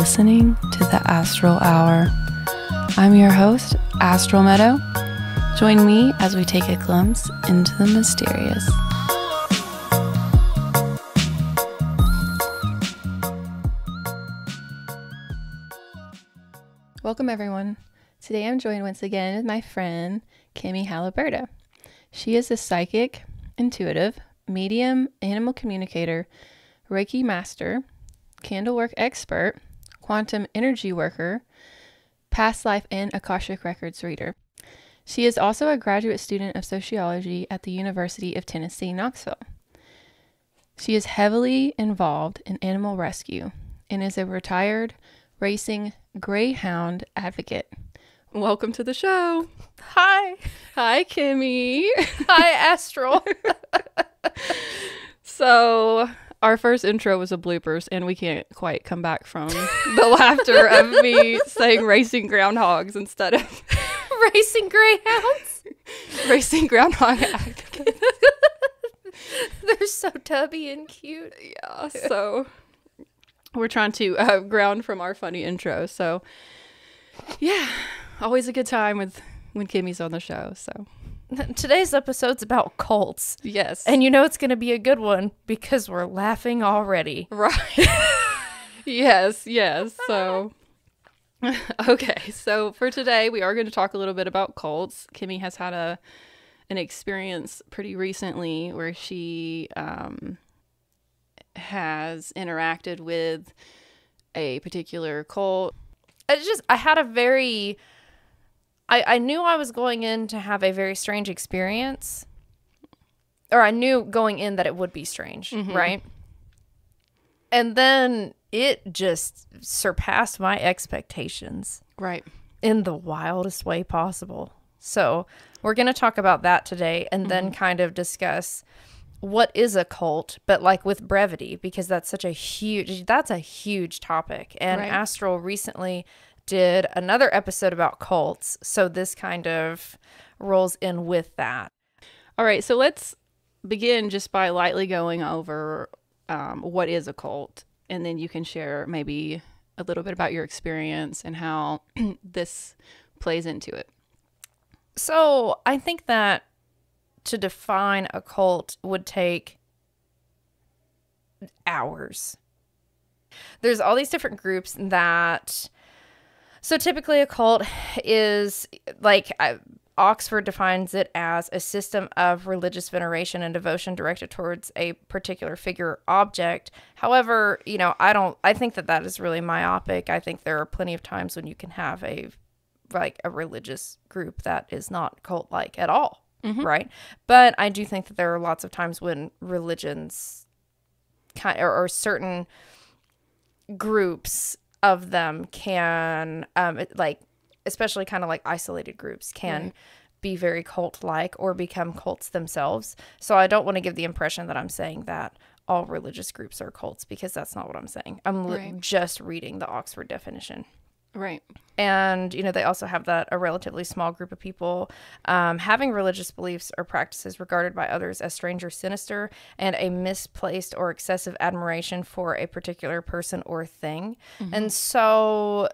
listening to the Astral Hour. I'm your host, Astral Meadow. Join me as we take a glimpse into the mysterious. Welcome everyone. Today I'm joined once again with my friend, Kimmie Haliburda. She is a psychic, intuitive, medium, animal communicator, Reiki master, candlework expert, quantum energy worker, past life and Akashic Records reader. She is also a graduate student of sociology at the University of Tennessee, Knoxville. She is heavily involved in animal rescue and is a retired racing greyhound advocate. Welcome to the show. Hi. Hi, Kimmie. Hi, Astral. So, our first intro was a bloopers, and we can't quite come back from the laughter of me saying racing groundhogs instead of Racing greyhounds. racing groundhog advocates. They're so tubby and cute. Yeah, so we're trying to ground from our funny intro. So, yeah, always a good time when Kimmie's on the show. So, Today's episode's about cults. yes. And you know it's going to be a good one because we're laughing already. Right. Yes. So, okay. So for today, we are going to talk a little bit about cults. Kimmie has had an experience pretty recently where she has interacted with a particular cult. I had a very... I knew I was going in to have a very strange experience. Or I knew going in that it would be strange, right? And then it just surpassed my expectations. Right. In the wildest way possible. So we're going to talk about that today and then kind of discuss what is a cult, but like with brevity, because that's a huge topic. And Right. Astral recently did another episode about cults. So this kind of rolls in with that. All right. So let's begin just by lightly going over what is a cult. And then you can share maybe a little bit about your experience and how this plays into it. So I think that to define a cult would take hours. There's all these different groups that... So typically a cult is like Oxford defines it as a system of religious veneration and devotion directed towards a particular figure or object. However, I think that is really myopic. I think there are plenty of times when you can have a religious group that is not cult-like at all, right? But I do think that there are lots of times when religions or certain groups of them can, especially kind of like isolated groups can be very cult-like or become cults themselves. So I don't want to give the impression that I'm saying that all religious groups are cults, because that's not what I'm saying. I'm just reading the Oxford definition. Right. And, they also have that a relatively small group of people having religious beliefs or practices regarded by others as strange or sinister, and a misplaced or excessive admiration for a particular person or thing. And so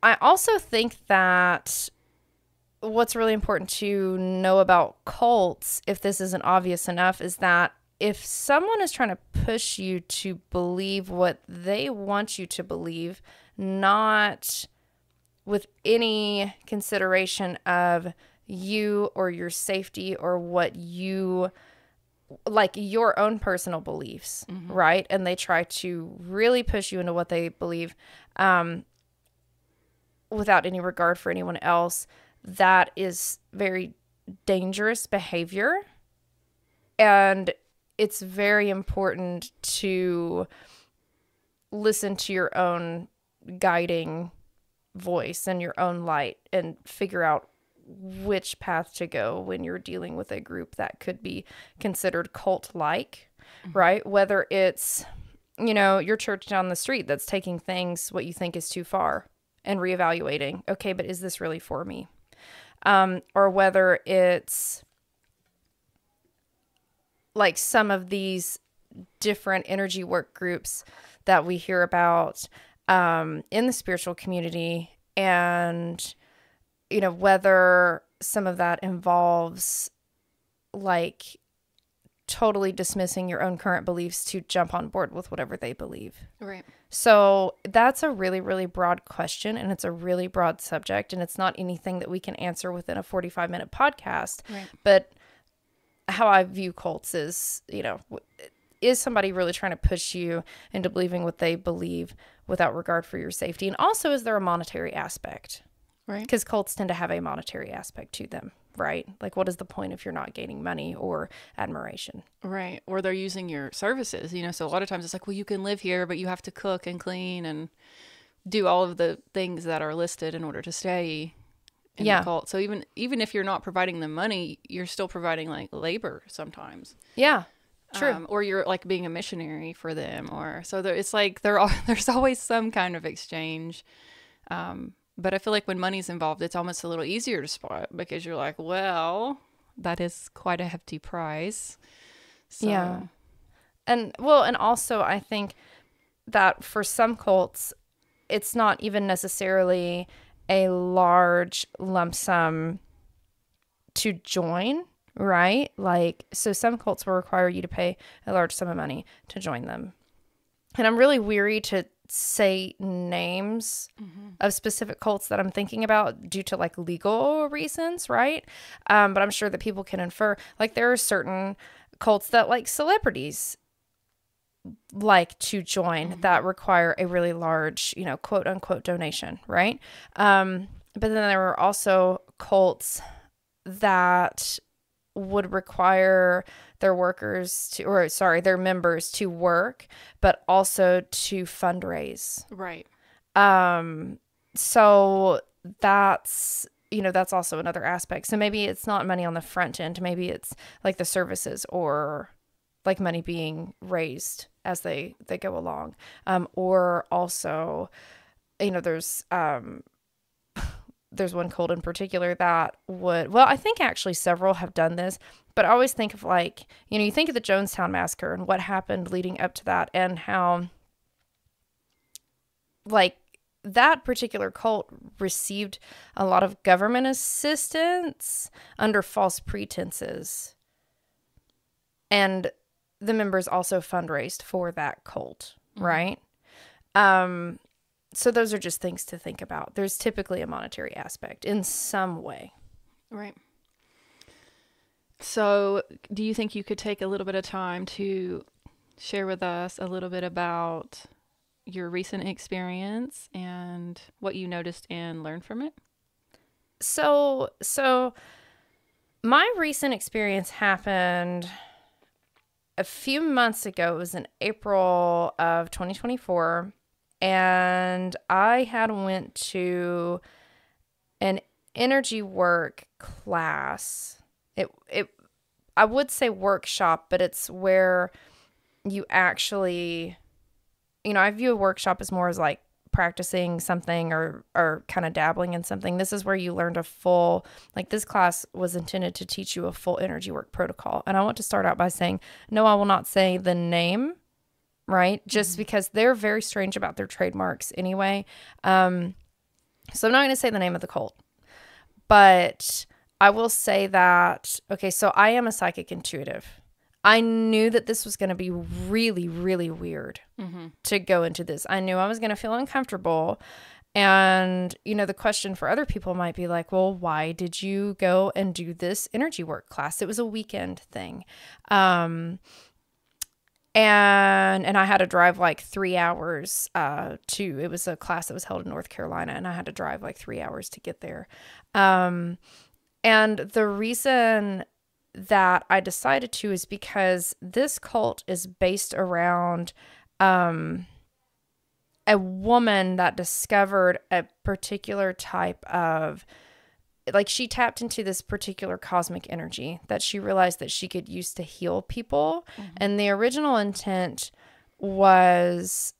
I also think that what's really important to know about cults, if this isn't obvious enough, is that if someone is trying to push you to believe what they want you to believe, not with any consideration of you or your safety or what you, like your own personal beliefs, right? And they try to really push you into what they believe without any regard for anyone else, that is very dangerous behavior. And it's very important to listen to your own guiding voice and your own light and figure out which path to go when you're dealing with a group that could be considered cult-like, right? Whether it's, your church down the street that's taking things what you think is too far and reevaluating, okay, but is this really for me? Or whether it's like some of these different energy work groups that we hear about in the spiritual community, and, you know, whether some of that involves like totally dismissing your own current beliefs to jump on board with whatever they believe. Right. So that's a really, really broad question, and it's a really broad subject, and it's not anything that we can answer within a 45-minute podcast. Right. But how I view cults is, you know, is somebody really trying to push you into believing what they believe without regard for your safety? And also, is there a monetary aspect? Right. Because cults tend to have a monetary aspect to them, right? Like, what is the point if you're not gaining money or admiration? Right. Or they're using your services, you know, so a lot of times it's like, well, you can live here, but you have to cook and clean and do all of the things that are listed in order to stay in the cult. So even if you're not providing them money, you're still providing like labor sometimes. Yeah. True. Or you're like being a missionary for them, or so it's like there's always some kind of exchange. But I feel like when money's involved, it's almost a little easier to spot because you're like, well, that is quite a hefty price. So. Yeah. And also I think that for some cults, it's not even necessarily a large lump sum to join, right? Like, so some cults will require you to pay a large sum of money to join them. And I'm really weary to say names of specific cults that I'm thinking about due to like legal reasons, right? But I'm sure that people can infer, like, there are certain cults that like celebrities like to join that require a really large, you know, quote unquote donation, right? But then there are also cults that would require their their members to work, but also to fundraise. Right. So that's, you know, that's also another aspect. So maybe it's not money on the front end. Maybe it's like the services, or like money being raised as they go along. Or also, you know, there's one cult in particular that would, well, I think actually several have done this, but I always think of like, you know, you think of the Jonestown Massacre and what happened leading up to that, and how like that particular cult received a lot of government assistance under false pretenses. And the members also fundraised for that cult, right? So those are just things to think about. There's typically a monetary aspect in some way. Right. So do you think you could take a little bit of time to share with us a little bit about your recent experience and what you noticed and learned from it? So my recent experience happened a few months ago. It was in April of 2024. And I had went to an energy work class. I would say workshop, but it's where you actually, you know, I view a workshop as more as like practicing something or kind of dabbling in something. This is where you learned a full, like, this class was intended to teach you a full energy work protocol. And I want to start out by saying, no, I will not say the name, right? Just because they're very strange about their trademarks anyway. So I'm not going to say the name of the cult, but I will say that, okay, so I am a psychic intuitive. I knew that this was going to be really, really weird to go into this. I knew I was going to feel uncomfortable. And, you know, the question for other people might be like, well, why did you go and do this energy work class? It was a weekend thing. And I had to drive like 3 hours it was a class that was held in North Carolina, and I had to drive like 3 hours to get there. And the reason that I decided to is because this cult is based around a woman that discovered a particular type of, like, she tapped into this particular cosmic energy that she realized that she could use to heal people. And the original intent was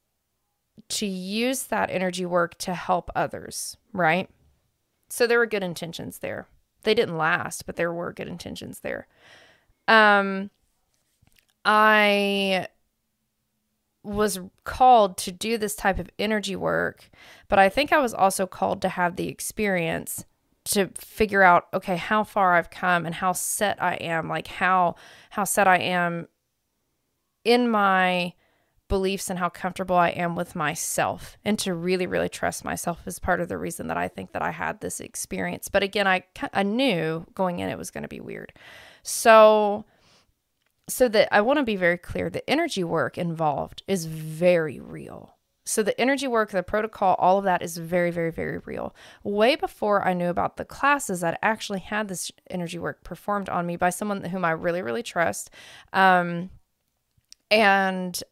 to use that energy work to help others, right? So there were good intentions there. They didn't last, but there were good intentions there. I was called to do this type of energy work, but I think I was also called to have the experience to figure out, okay, how far I've come and how set I am, like how set I am in my beliefs and how comfortable I am with myself, and to really, really trust myself is part of the reason that I think that I had this experience. But again, I knew going in it was going to be weird. So that I want to be very clear, the energy work involved is very real. So the energy work, the protocol, all of that is very, very, very real. Way before I knew about the classes, I'd actually had this energy work performed on me by someone whom I really, really trust. And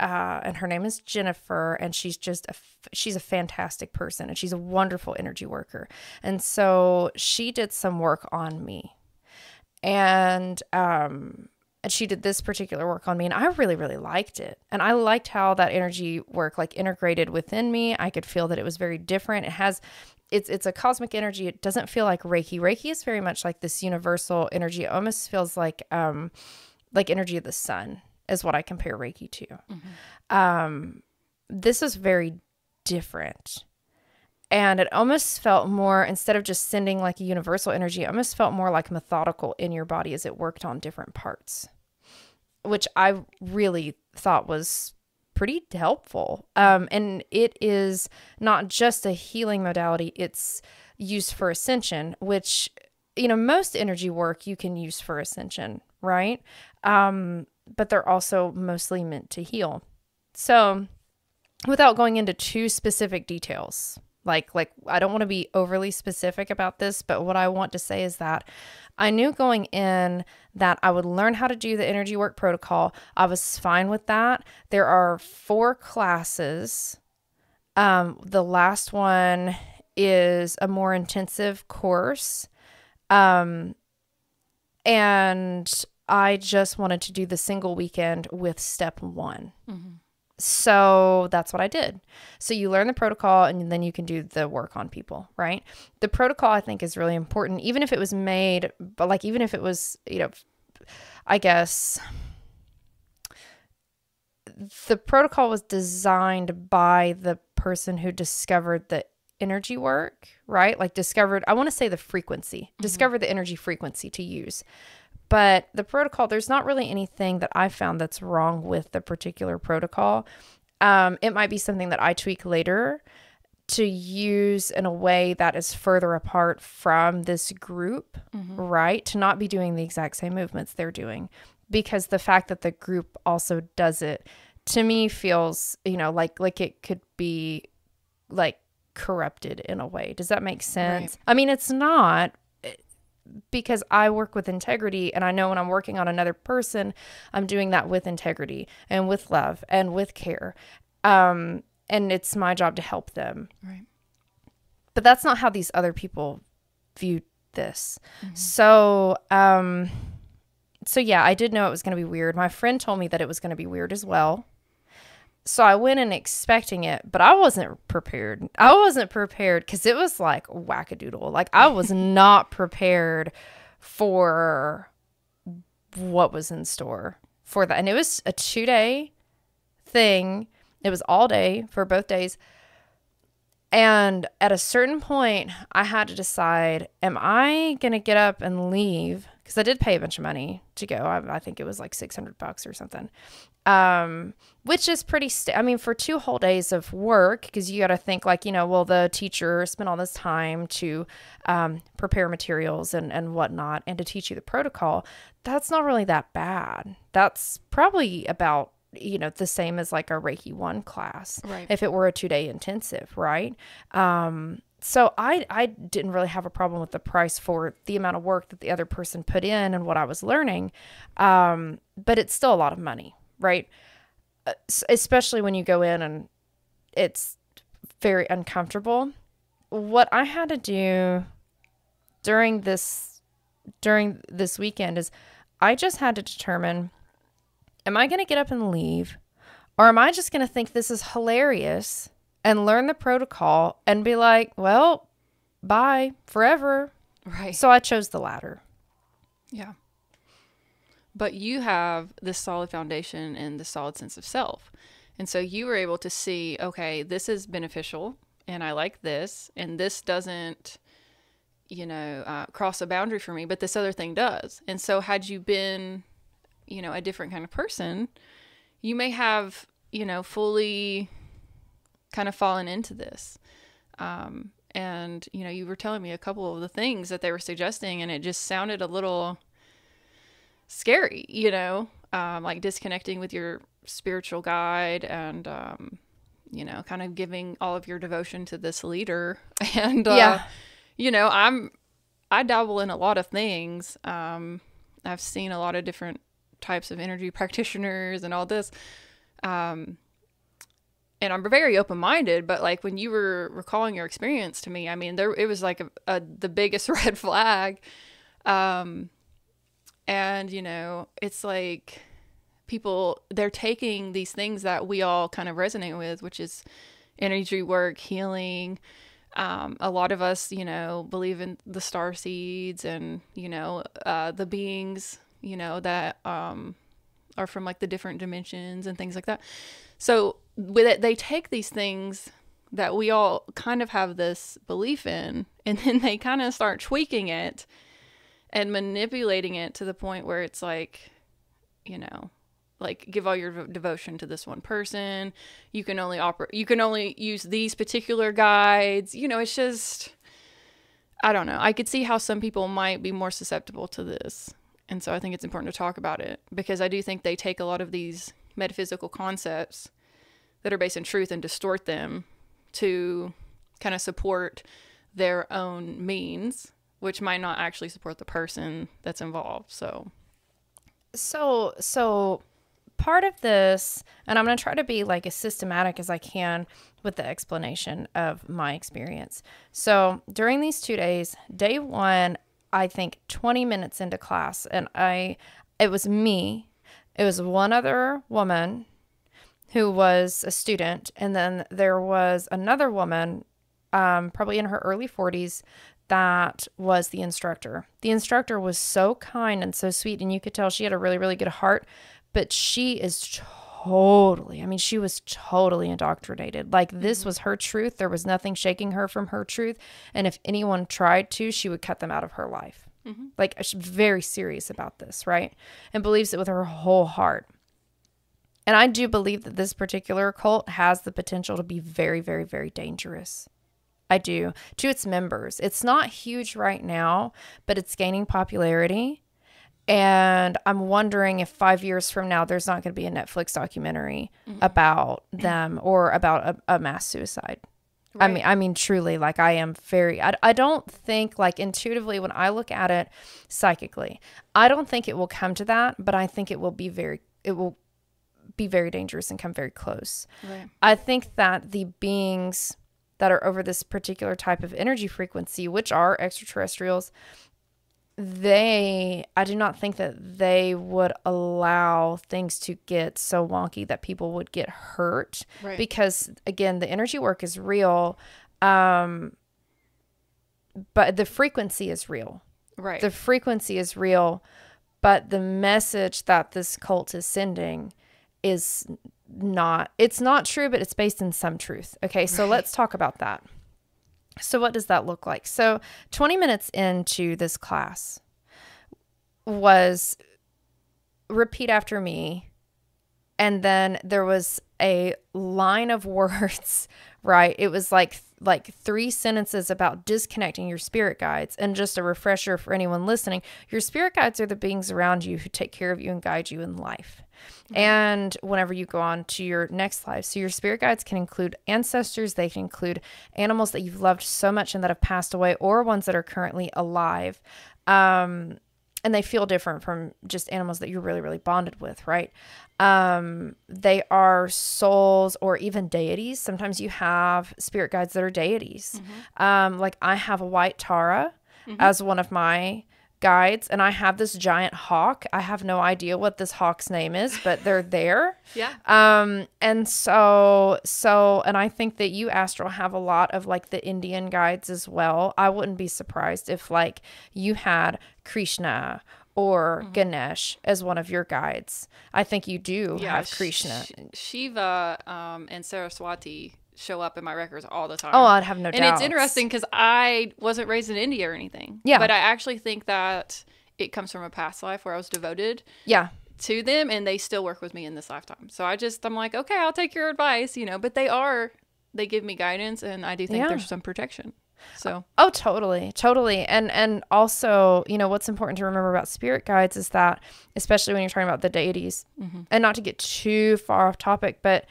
her name is Jennifer, and she's just she's a fantastic person, and she's a wonderful energy worker. And so she did some work on me, and she did this particular work on me, and I really, really liked it. And I liked how that energy work like integrated within me. I could feel that it was very different. It's a cosmic energy. It doesn't feel like Reiki. Reiki is very much like this universal energy. It almost feels like energy of the sun is what I compare Reiki to. Mm-hmm. This is very different. And it almost felt more, instead of just sending like a universal energy, it almost felt more like methodical in your body as it worked on different parts, which I really thought was pretty helpful. And it is not just a healing modality. It's used for ascension, which, most energy work you can use for ascension, right? But they're also mostly meant to heal. So without going into too specific details, like I don't want to be overly specific about this, but what I want to say is that I knew going in that I would learn how to do the energy work protocol. I was fine with that. There are 4 classes. The last one is a more intensive course. And I just wanted to do the single weekend with step 1. Mm-hmm. So that's what I did. So you learn the protocol, and then you can do the work on people, right? The protocol, I think, is really important, even if it was made, but like, even if it was, I guess the protocol was designed by the person who discovered the energy work, right? Like I want to say the frequency, mm-hmm. discovered the energy frequency to use. But the protocol, there's not really anything that I found that's wrong with the particular protocol. It might be something that I tweak later to use in a way that is further apart from this group, mm-hmm. right? To not be doing the exact same movements they're doing. Because the fact that the group also does it, to me, feels, like it could be like corrupted in a way. Does that make sense? Right. I mean, it's not, because I work with integrity, and I know when I'm working on another person, I'm doing that with integrity and with love and with care. And it's my job to help them. Right. But that's not how these other people view this. Mm-hmm. So yeah, I did know it was going to be weird. My friend told me that it was going to be weird as well. So I went in expecting it, but I wasn't prepared. I wasn't prepared because it was like wackadoodle. Like, I was not prepared for what was in store for that. And it was a 2-day thing. It was all day for both days. And at a certain point, I had to decide, am I going to get up and leave? Because I did pay a bunch of money to go. I think it was like $600 or something. Which is pretty, for 2 whole days of work, because you got to think like, the teacher spent all this time to prepare materials and whatnot, and to teach you the protocol. That's not really that bad. That's probably about, the same as like a Reiki 1 class, right? If it were a 2-day intensive, right? So I didn't really have a problem with the price for the amount of work that the other person put in and what I was learning. But it's still a lot of money, right? Especially when you go in and it's very uncomfortable. What I had to do during this weekend is I just had to determine, am I going to get up and leave, or am I just going to think this is hilarious and learn the protocol and be like, well, bye forever. Right. So I chose the latter. Yeah. But you have this solid foundation and the solid sense of self. And so you were able to see, okay, this is beneficial and I like this, and this doesn't, cross a boundary for me, but this other thing does. And so had you been, a different kind of person, you may have, fully kind of fallen into this. And, you were telling me a couple of the things that they were suggesting, and it just sounded a little scary, like disconnecting with your spiritual guide and, kind of giving all of your devotion to this leader. And, I dabble in a lot of things. I've seen a lot of different types of energy practitioners and all this. And I'm very open-minded, but like when you were recalling your experience to me, I mean, it was like the biggest red flag. And, it's like people, they're taking these things that we all kind of resonate with, which is energy work, healing. A lot of us, believe in the star seeds and, the beings, that are from like the different dimensions and things like that. So with it, they take these things that we all kind of have this belief in, and then they kind of start tweaking it and manipulating it to the point where it's like, like give all your devotion to this one person. You can only use these particular guides. It's just, I don't know. I could see how some people might be more susceptible to this. And so I think it's important to talk about it, because I do think they take a lot of these metaphysical concepts that are based in truth and distort them to kind of support their own means, which might not actually support the person that's involved. So part of this, and I'm going to try to be like as systematic as I can with the explanation of my experience. So during these 2 days, day one, I think 20 minutes into class, and it was me, it was one other woman who was a student, and then there was another woman, probably in her early 40s, that was the instructor. The instructor was so kind and so sweet, and you could tell she had a really, really good heart, but she is she was totally indoctrinated. Like, this was her truth. There was nothing shaking her from her truth. And if anyone tried to, she would cut them out of her life. Mm-hmm. Like, she's very serious about this, right? And believes it with her whole heart. And I do believe that this particular cult has the potential to be very, very, very dangerous. I do. To its members. It's not huge right now, but it's gaining popularity. And I'm wondering if 5 years from now, there's not going to be a Netflix documentary about them or about a mass suicide. Right. I mean, truly, like, I don't think, like, intuitively, when I look at it psychically, I don't think it will come to that, but I think it will be very dangerous and come very close. Right. I think that the beings that are over this particular type of energy frequency, which are extraterrestrials, I do not think that they would allow things to get so wonky that people would get hurt. Right. Because, again, the energy work is real, but the frequency is real. Right. The frequency is real, but the message that this cult is sending is it's not true, but it's based in some truth. Okay, so let's talk about that. So what does that look like? So 20 minutes into this class was repeat after me. And then there was a line of words, right? It was like 3 sentences about disconnecting your spirit guides. And just a refresher for anyone listening, your spirit guides are the beings around you who take care of you and guide you in life. Mm-hmm. And whenever you go on to your next life. So your spirit guides can include ancestors. They can include animals that you've loved so much and that have passed away, or ones that are currently alive. And they feel different from just animals that you're really, really bonded with, right? They are souls or even deities. Sometimes you have spirit guides that are deities. Mm-hmm. Like, I have a white Tara as one of my guides, and I have this giant hawk. I have no idea what this hawk's name is, but they're there. Yeah. And so, and I think that you, Astral, have a lot of like the Indian guides as well. I wouldn't be surprised if like you had Krishna or Ganesh as one of your guides. I think you do have Krishna. Shiva and Saraswati show up in my records all the time. Oh, I'd have no doubt. And it's interesting because I wasn't raised in India or anything. Yeah. But I actually think that it comes from a past life where I was devoted to them, and they still work with me in this lifetime. So I'm like, okay, I'll take your advice, but they give me guidance, and I do think there's some protection. So. Oh, totally. And also, what's important to remember about spirit guides is that, especially when you're talking about the deities, and not to get too far off topic, but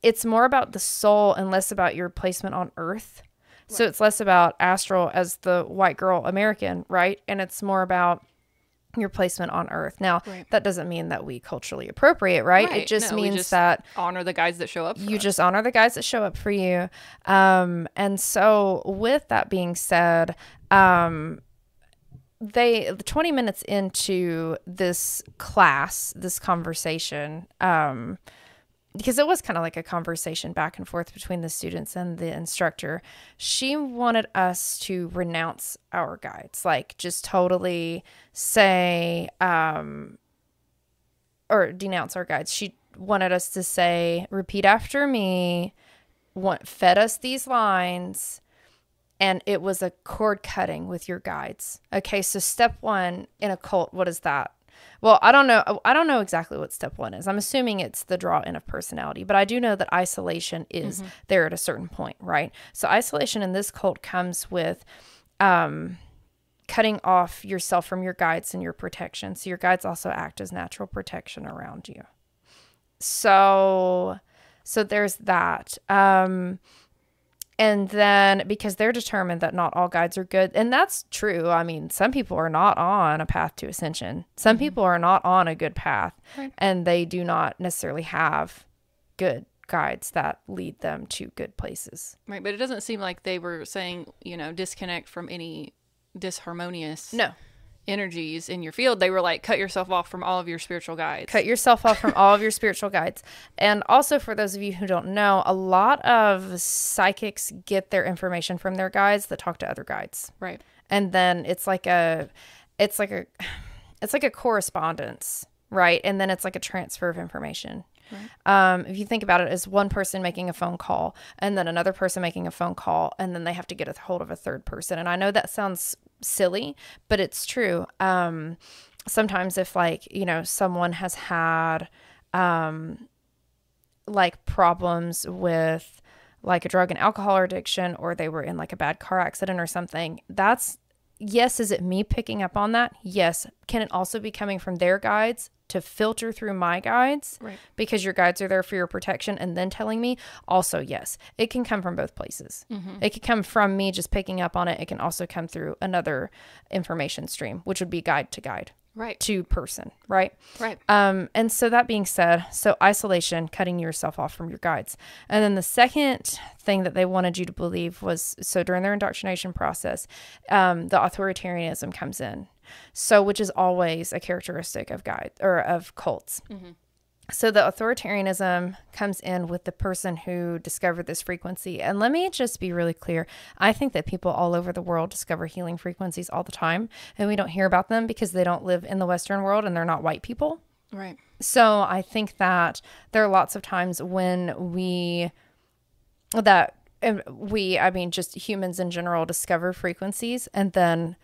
it's more about the soul and less about your placement on earth. Right. So it's less about Astral as the white girl American, right? And it's more about your placement on earth. Now, that doesn't mean that we culturally appropriate, right? It just means that honor the guides that show up. You just honor the guides that show up for you. And so with that being said, 20 minutes into this class, this conversation, because it was kind of like a conversation back and forth between the students and the instructor, she wanted us to renounce our guides, like just totally say, or denounce our guides. She wanted us to say, repeat after me, fed us these lines, and it was a cord cutting with your guides. Okay, so step 1 in a cult, what is that? Well, I don't know exactly what step 1 is. I'm assuming it's the draw in of personality, but I do know that isolation is there at a certain point, right? So isolation in this cult comes with cutting off yourself from your guides and your protection. So your guides also act as natural protection around you. So there's that. And then because they're determined that not all guides are good, and that's true. I mean, some people are not on a path to ascension. Some people are not on a good path, and they do not necessarily have good guides that lead them to good places. Right, but it doesn't seem like they were saying, disconnect from any disharmonious energies in your field. They were like, cut yourself off from all of your spiritual guides. Cut yourself off from all of your spiritual guides. And also, for those of you who don't know, a lot of psychics get their information from their guides that talk to other guides. Right. And then it's like a correspondence, right? And then it's like a transfer of information. Right. If you think about it as one person making a phone call and then another person making a phone call, and then they have to get a hold of a third person. And I know that sounds silly, but it's true. Sometimes if someone has had problems with like a drug and alcohol addiction, or they were in like a bad car accident or something, yes, is it me picking up on that? Yes. Can it also be coming from their guides to filter through my guides? Right. Because your guides are there for your protection and then telling me? Also, yes. It can come from both places. It could come from me just picking up on it. It can also come through another information stream, which would be guide to guide. Right. To person, right? Right. And so that being said, so isolation, cutting yourself off from your guides. And then the second thing that they wanted you to believe was, so during their indoctrination process, the authoritarianism comes in. So, which is always a characteristic of of cults. So the authoritarianism comes in with the person who discovered this frequency. And let me just be really clear. I think that people all over the world discover healing frequencies all the time, and we don't hear about them because they don't live in the Western world and they're not white people. Right. So I think that there are lots of times when just humans in general discover frequencies, and then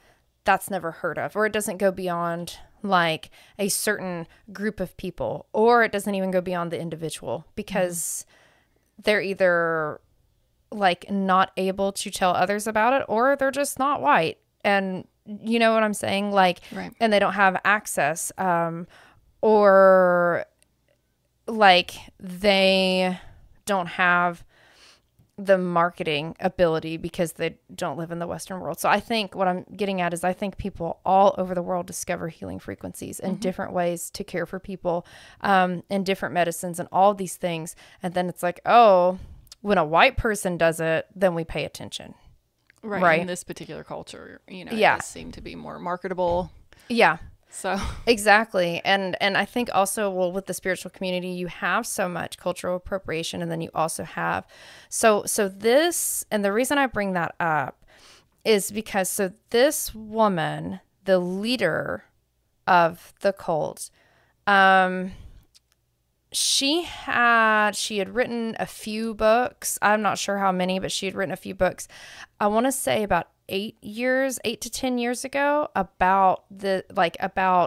that's never heard of, or it doesn't go beyond like a certain group of people, or it doesn't even go beyond the individual, because they're either like not able to tell others about it, or they're just not white. And you know what I'm saying? Like, right. And they don't have access, or like they don't have the marketing ability because they don't live in the Western world. So I think what I'm getting at is I think people all over the world discover healing frequencies and different ways to care for people, and different medicines and all these things. And then it's like, oh, when a white person does it, then we pay attention. Right. In this particular culture, it does seem to be more marketable. Yeah. So exactly. And I think also, well, with the spiritual community, you have so much cultural appropriation, and then you also have, so this, and the reason I bring that up is because, so this woman, the leader of the cult. She had written a few books. I'm not sure how many, but she had written a few books. I want to say about 8 to 10 years ago, about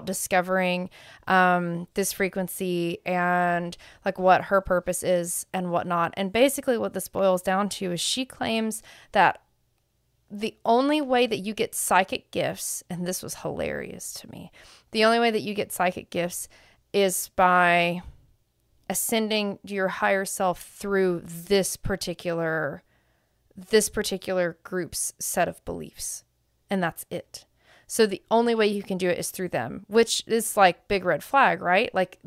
discovering this frequency and like what her purpose is and whatnot. And basically what this boils down to is she claims that the only way that you get psychic gifts, and this was hilarious to me, the only way that you get psychic gifts is by ascending your higher self through this particular group's set of beliefs. And that's it. So the only way you can do it is through them, which is like big red flag, right? Like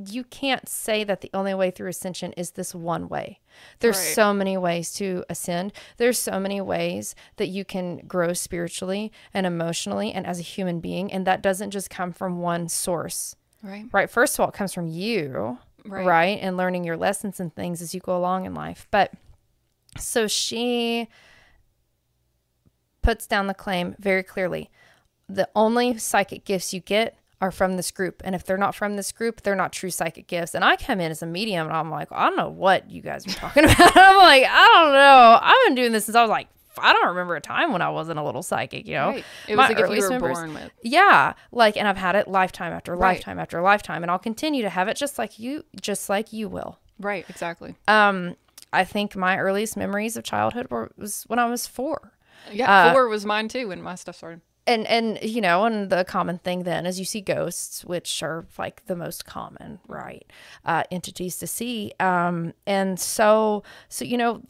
you can't say that the only way through ascension is this one way. There's so many ways to ascend. There's so many ways that you can grow spiritually and emotionally and as a human being. And that doesn't just come from one source. Right. First of all, it comes from you, right? And learning your lessons and things as you go along in life. But so she puts down the claim very clearly. The only psychic gifts you get are from this group. And if they're not from this group, they're not true psychic gifts. And I come in as a medium and I'm like, I don't know what you guys are talking about. I'm like, I don't know. I've been doing this since I was like, I don't remember a time when I wasn't a little psychic, you know. It was like if you were born with. Yeah, like, and I've had it lifetime after lifetime after lifetime, and I'll continue to have it just like you will. Right, exactly. I think my earliest memories of childhood was when I was 4. Yeah, 4 was mine too when my stuff started. And you know, and the common thing then is you see ghosts, which are like the most common, right, entities to see. And so you know,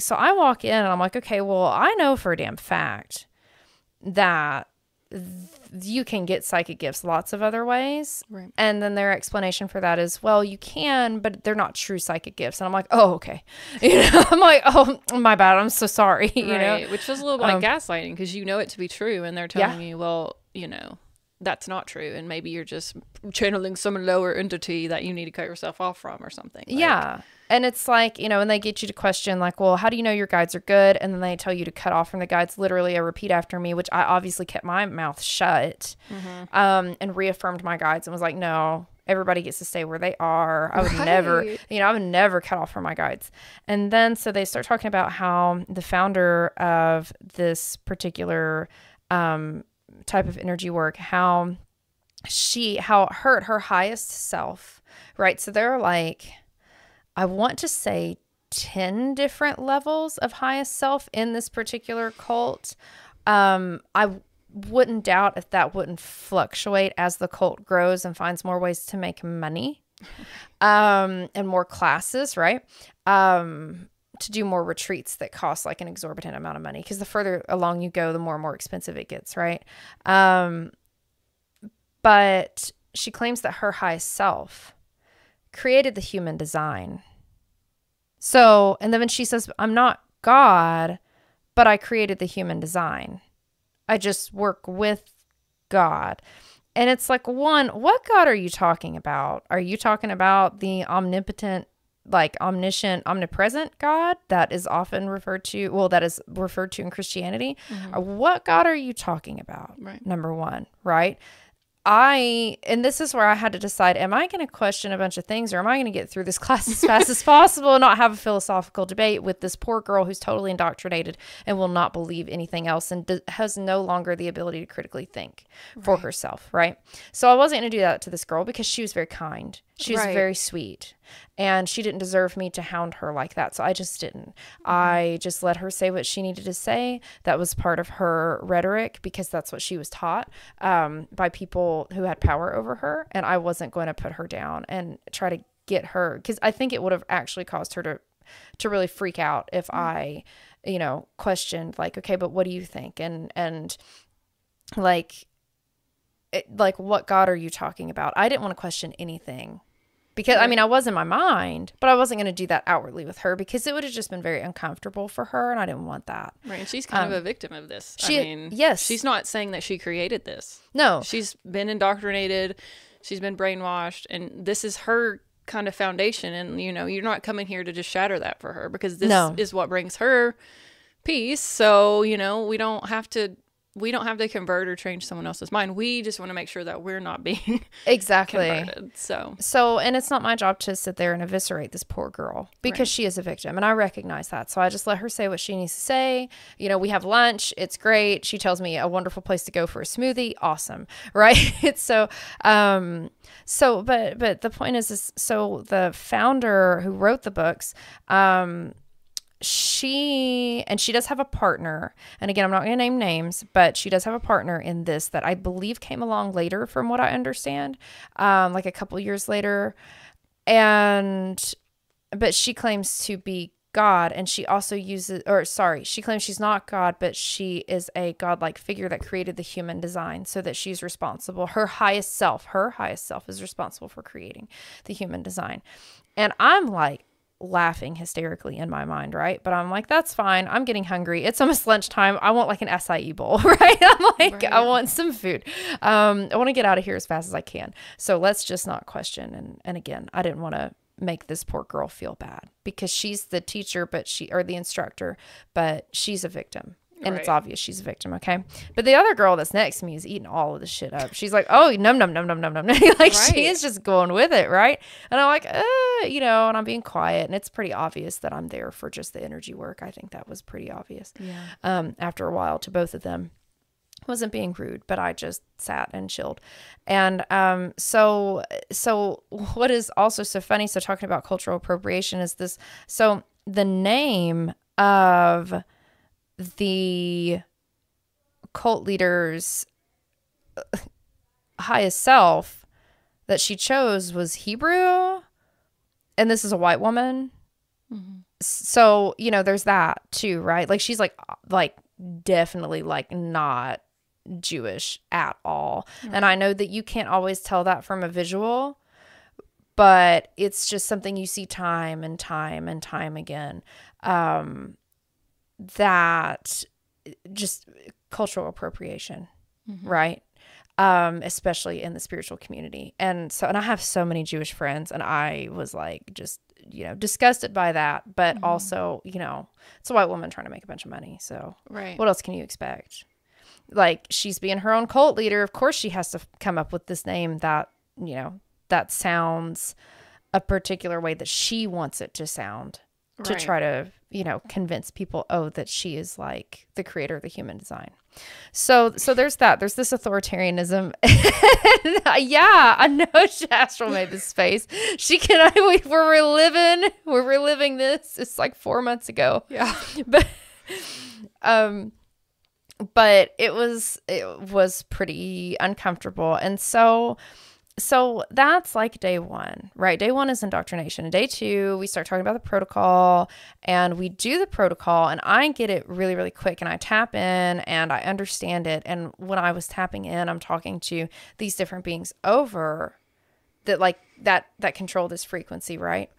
so I walk in and I'm like, okay, well, I know for a damn fact that you can get psychic gifts lots of other ways. Right. And then their explanation for that is, well, you can, but they're not true psychic gifts. And I'm like, oh, okay. You know, I'm like, oh, my bad. I'm so sorry. You know, which is a little like gaslighting, because you know it to be true. And they're telling you, well, you know, that's not true. And maybe you're just channeling some lower entity that you need to cut yourself off from or something. Like, yeah. And it's like, you know, and they get you to question like, well, how do you know your guides are good? And then they tell you to cut off from the guides. Literally a repeat after me, which I obviously kept my mouth shut, and reaffirmed my guides and was like, no, everybody gets to stay where they are. I would never cut off from my guides. And then, so they start talking about how the founder of this particular, type of energy work, how it hurt her highest self, right? So there are like, I want to say 10 different levels of highest self in this particular cult. I wouldn't doubt if that wouldn't fluctuate as the cult grows and finds more ways to make money, and more classes, right? To do more retreats that cost like an exorbitant amount of money, because the further along you go, the more and more expensive it gets, right? But she claims that her highest self created the human design. So, and then she says, I'm not God, but I created the human design. I just work with God. And it's like, one, what God are you talking about? Are you talking about the omnipotent, like omniscient, omnipresent God that is often referred to, that is referred to in Christianity? What God are you talking about? Right. Number one, right? And this is where I had to decide, am I going to question a bunch of things, or am I going to get through this class as fast as possible and not have a philosophical debate with this poor girl who's totally indoctrinated and will not believe anything else and has no longer the ability to critically think for herself, right? So I wasn't going to do that to this girl because she was very kind. She was very sweet, and she didn't deserve me to hound her like that. So I just didn't. I just let her say what she needed to say. That was part of her rhetoric, because that's what she was taught by people who had power over her. And I wasn't going to put her down and try to get her, because I think it would have actually caused her to really freak out if I, you know, questioned like, okay, but what do you think? And like, what God are you talking about? I didn't want to question anything. Because, I mean, I was in my mind, but I wasn't going to do that outwardly with her, because it would have just been very uncomfortable for her, and I didn't want that. Right, and she's kind of a victim of this. Yes. She's not saying that she created this. No. She's been indoctrinated, she's been brainwashed, and this is her kind of foundation, and, you know, you're not coming here to just shatter that for her, because this is what brings her peace, so, you know, we don't have to we don't have to convert or change someone else's mind. We just want to make sure that we're not being Exactly. converted. So, and it's not my job to sit there and eviscerate this poor girl because she is a victim, and I recognize that. So I just let her say what she needs to say. You know, we have lunch. It's great. She tells me a wonderful place to go for a smoothie. Awesome. Right. So, but the point is so the founder who wrote the books, she does have a partner, and again, I'm not going to name names, but she does have a partner in this that I believe came along later, from what I understand, like a couple years later, but she claims to be God, and she also she claims she's not God, but she is a godlike figure that created the human design, so that she's responsible. Her highest self is responsible for creating the human design, and I'm like laughing hysterically in my mind, right? But I'm like, that's fine. I'm getting hungry. It's almost lunchtime. I want like an acai bowl, right? I'm like, I want some food. I want to get out of here as fast as I can. So let's just not question. And again, I didn't want to make this poor girl feel bad because she's the teacher, or the instructor, but she's a victim. And it's obvious she's a victim, okay? But the other girl that's next to me is eating all of this shit up. She's like, oh, num, num, num, num, num, num. Like, she is just going with it, right? And I'm like, and I'm being quiet. And it's pretty obvious that I'm there for just the energy work. I think that was pretty obvious. Yeah. After a while, to both of them. Wasn't being rude, but I just sat and chilled. And so what is also so funny, so talking about cultural appropriation is this. So the name of the cult leader's highest self that she chose was Hebrew, and this is a white woman. Mm-hmm. So, there's that too, right? Like, she's like definitely like not Jewish at all. Right. And I know that you can't always tell that from a visual, but it's just something you see time and time and time again. That just cultural appropriation, mm-hmm. right? Especially in the spiritual community. And I have so many Jewish friends, and I was like, just, disgusted by that, but mm-hmm. also, it's a white woman trying to make a bunch of money. So what else can you expect? Like, she's being her own cult leader. Of course she has to come up with this name that, that sounds a particular way that she wants it to sound. To try to, convince people, that she is like the creator of the human design. So there's that. There's this authoritarianism. Yeah, I know Astral made this face. We're reliving this. It's like 4 months ago. Yeah. But it was pretty uncomfortable. And so that's like day one, right? Day one is indoctrination. And day two, we start talking about the protocol, and we do the protocol, and I get it really, really quick, and I tap in and I understand it. And when I was tapping in, I'm talking to these different beings over that control this frequency, right?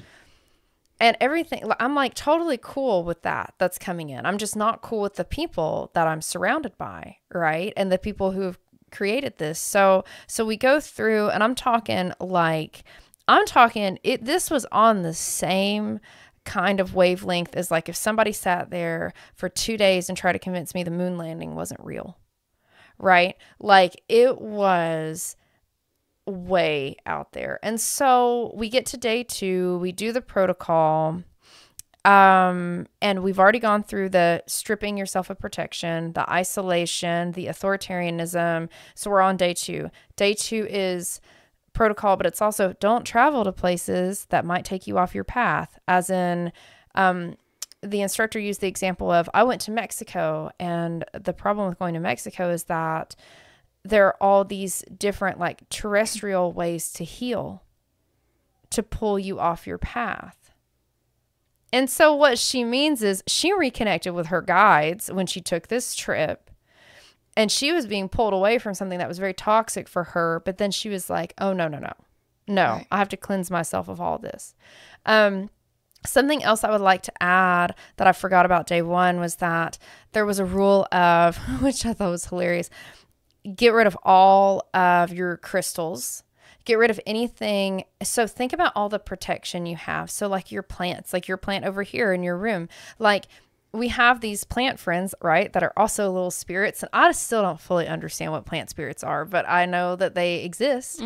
And everything, I'm like totally cool with that's coming in. I'm just not cool with the people that I'm surrounded by, right? And the people who've created this. So we go through, and this was on the same kind of wavelength as like if somebody sat there for 2 days and tried to convince me the moon landing wasn't real, right? Like, it was way out there. And so we get to day two, we do the protocol. And we've already gone through the stripping yourself of protection, the isolation, the authoritarianism. So we're on day two. Day two is protocol, but it's also don't travel to places that might take you off your path. As in, the instructor used the example of, I went to Mexico, and the problem with going to Mexico is that there are all these different like terrestrial ways to heal, to pull you off your path. And so what she means is she reconnected with her guides when she took this trip, and she was being pulled away from something that was very toxic for her. But then she was like, oh, no, right. I have to cleanse myself of all this. Something else I would like to add that I forgot about day one was that there was a rule of, which I thought was hilarious, get rid of all of your crystals. Get rid of anything. So think about all the protection you have. So like your plants, like your plant over here in your room, like we have these plant friends, right, that are also little spirits. And I still don't fully understand what plant spirits are, but I know that they exist.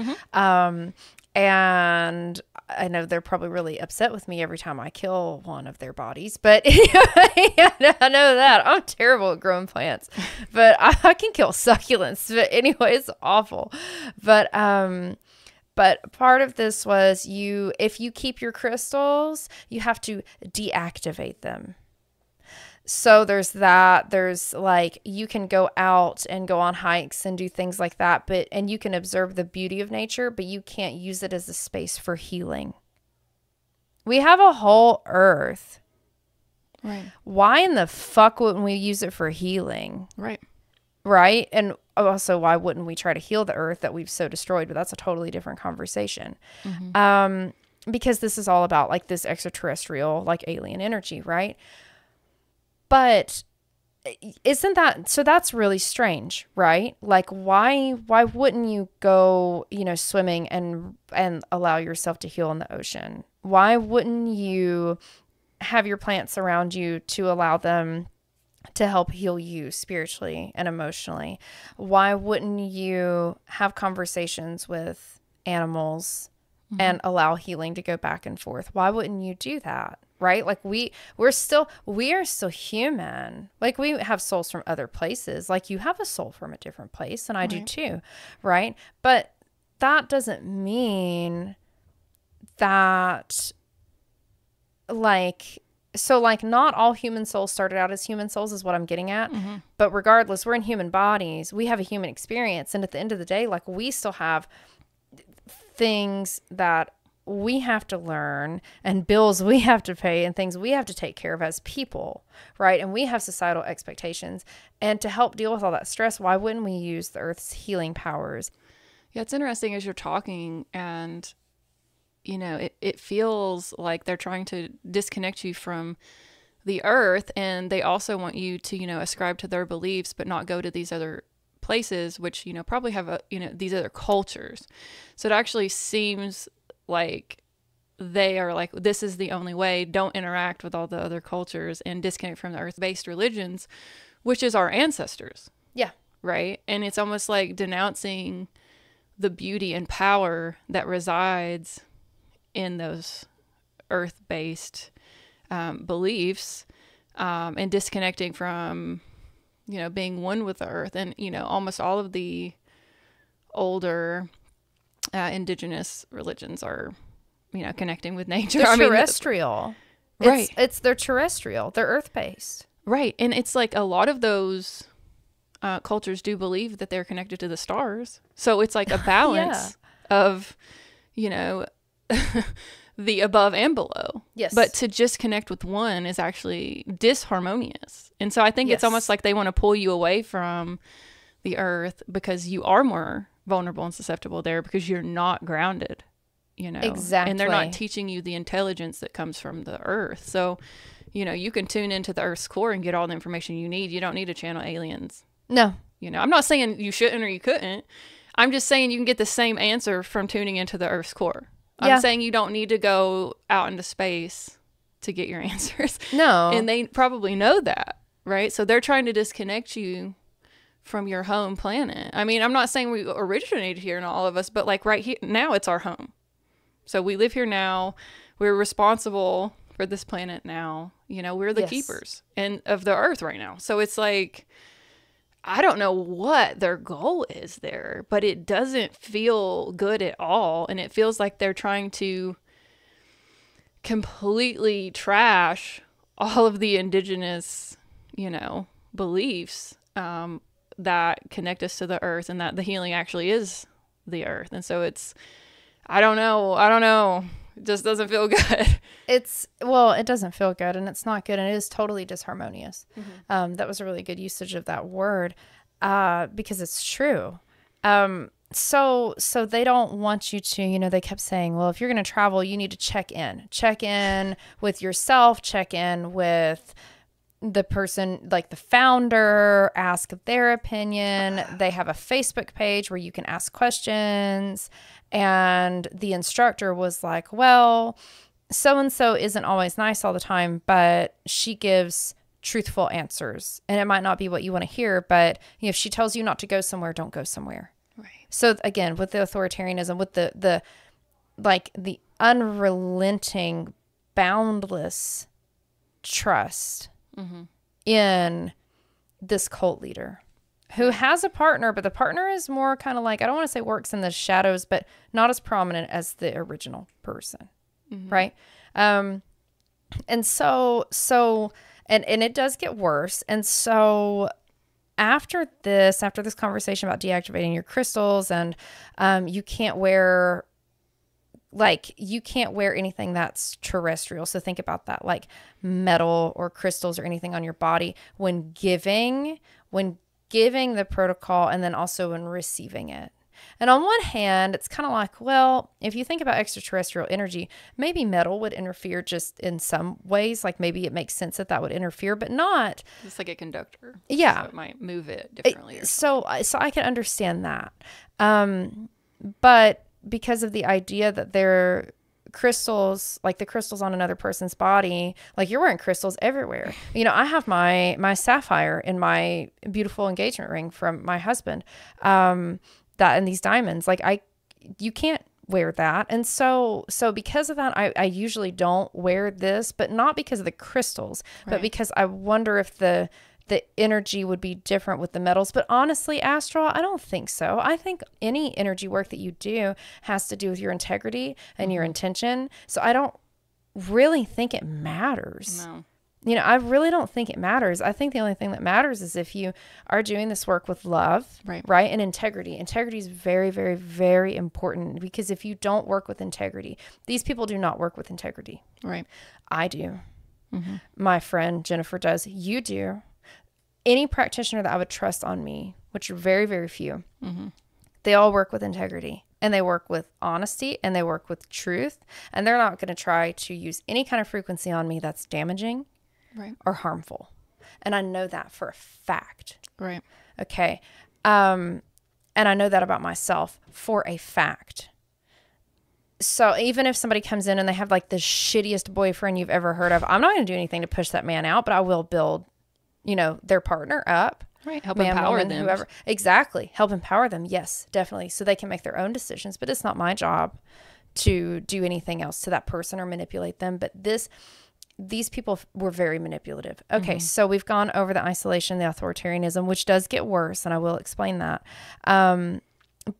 And I know they're probably really upset with me every time I kill one of their bodies. But I know that. I'm terrible at growing plants. But I can kill succulents. But anyway, it's awful. But part of this was if you keep your crystals, you have to deactivate them. So there's that. There's like, you can go out and go on hikes and do things like that, and you can observe the beauty of nature, but you can't use it as a space for healing. We have a whole earth. Right. Why in the fuck wouldn't we use it for healing? Right. Right. And also, why wouldn't we try to heal the earth that we've so destroyed? But that's a totally different conversation. Because this is all about like this extraterrestrial, like alien energy, right? But isn't that, so that's really strange, right? Like why wouldn't you go, swimming and allow yourself to heal in the ocean? Why wouldn't you have your plants around you to allow them to help heal you spiritually and emotionally? Why wouldn't you have conversations with animals and allow healing to go back and forth? Why wouldn't you do that? Right? Like we are still human. Like we have souls from other places. Like you have a soul from a different place, and I do too. Right? But that doesn't mean that not all human souls started out as human souls is what I'm getting at. But regardless, we're in human bodies. We have a human experience. And at the end of the day, like we still have things that we have to learn and bills we have to pay and things we have to take care of as people, right? And we have societal expectations. And to help deal with all that stress, why wouldn't we use the earth's healing powers? Yeah, it's interesting as you're talking, and it feels like they're trying to disconnect you from the earth, and they also want you to ascribe to their beliefs but not go to these other places, which probably have these other cultures. So it actually seems like they are like, this is the only way, don't interact with all the other cultures and disconnect from the earth-based religions, which is our ancestors. Yeah. Right? And it's almost like denouncing the beauty and power that resides in those earth-based beliefs, and disconnecting from being one with the earth. And almost all of the older indigenous religions are connecting with nature. They're terrestrial. Right. They're terrestrial. They're earth-based. Right. And it's like a lot of those cultures do believe that they're connected to the stars. So it's like a balance of the above and below. Yes. But to just connect with one is actually disharmonious. And so I think it's almost like they want to pull you away from the earth because you are more vulnerable and susceptible there because you're not grounded, Exactly. And they're not teaching you the intelligence that comes from the earth. So, you can tune into the earth's core and get all the information you need. You don't need to channel aliens. No. I'm not saying you shouldn't or you couldn't. I'm just saying you can get the same answer from tuning into the earth's core. I'm saying you don't need to go out into space to get your answers. No. And they probably know that, right? So they're trying to disconnect you from your home planet. I mean, I'm not saying we originated here in all of us, but like right here now, it's our home. So we live here now. We're responsible for this planet now. We're the keepers of the earth right now. So it's like, I don't know what their goal is there, but it doesn't feel good at all. And it feels like they're trying to completely trash all of the indigenous, beliefs that connect us to the earth, and that the healing actually is the earth. And so it's, I don't know. It just doesn't feel good. It doesn't feel good, and it's not good, and it is totally disharmonious. That was a really good usage of that word, because it's true. So they don't want you to, they kept saying, well, if you're going to travel, you need to check in with yourself, check in with the person, like the founder, ask their opinion. They have a Facebook page where you can ask questions. And the instructor was like, well, so-and-so isn't always nice all the time, but she gives truthful answers. And it might not be what you want to hear, but if she tells you not to go somewhere, don't go somewhere. Right. So again, with the authoritarianism, with the unrelenting, boundless trust in this cult leader who has a partner, but the partner is more kind of like, I don't want to say works in the shadows, but not as prominent as the original person. Right. And so, and it does get worse. And so after this conversation about deactivating your crystals, and you can't wear anything that's terrestrial. So think about that, like metal or crystals or anything on your body when giving the protocol, and then also when receiving it. And on one hand, it's kind of like, well, if you think about extraterrestrial energy, maybe metal would interfere just in some ways. Like maybe it makes sense that would interfere, but not. It's like a conductor. Yeah. So it might move it differently. So I can understand that. But because of the idea that they're crystals, like the crystals on another person's body, like you're wearing crystals everywhere. I have my sapphire in my beautiful engagement ring from my husband, that and these diamonds, like you can't wear that. And so because of that, I usually don't wear this, but not because of the crystals, but because I wonder if the energy would be different with the metals. But honestly, Astral, I don't think so. I think any energy work that you do has to do with your integrity and your intention. So I don't really think it matters. No. I really don't think it matters. I think the only thing that matters is if you are doing this work with love, right? And integrity. Integrity is very, very, very important, because if you don't work with integrity, these people do not work with integrity. Right. I do. My friend Jennifer does. You do. Any practitioner that I would trust on me, which are very, very few, they all work with integrity, and they work with honesty, and they work with truth. And they're not going to try to use any kind of frequency on me that's damaging or harmful. And I know that for a fact. Right. Okay. And I know that about myself for a fact. So even if somebody comes in and they have like the shittiest boyfriend you've ever heard of, I'm not going to do anything to push that man out, but I will build, their partner up. Right. Help empower them. Whoever. Exactly. Help empower them. Yes, definitely. So they can make their own decisions, but it's not my job to do anything else to that person or manipulate them. But these people were very manipulative. Okay. So we've gone over the isolation, the authoritarianism, which does get worse. And I will explain that.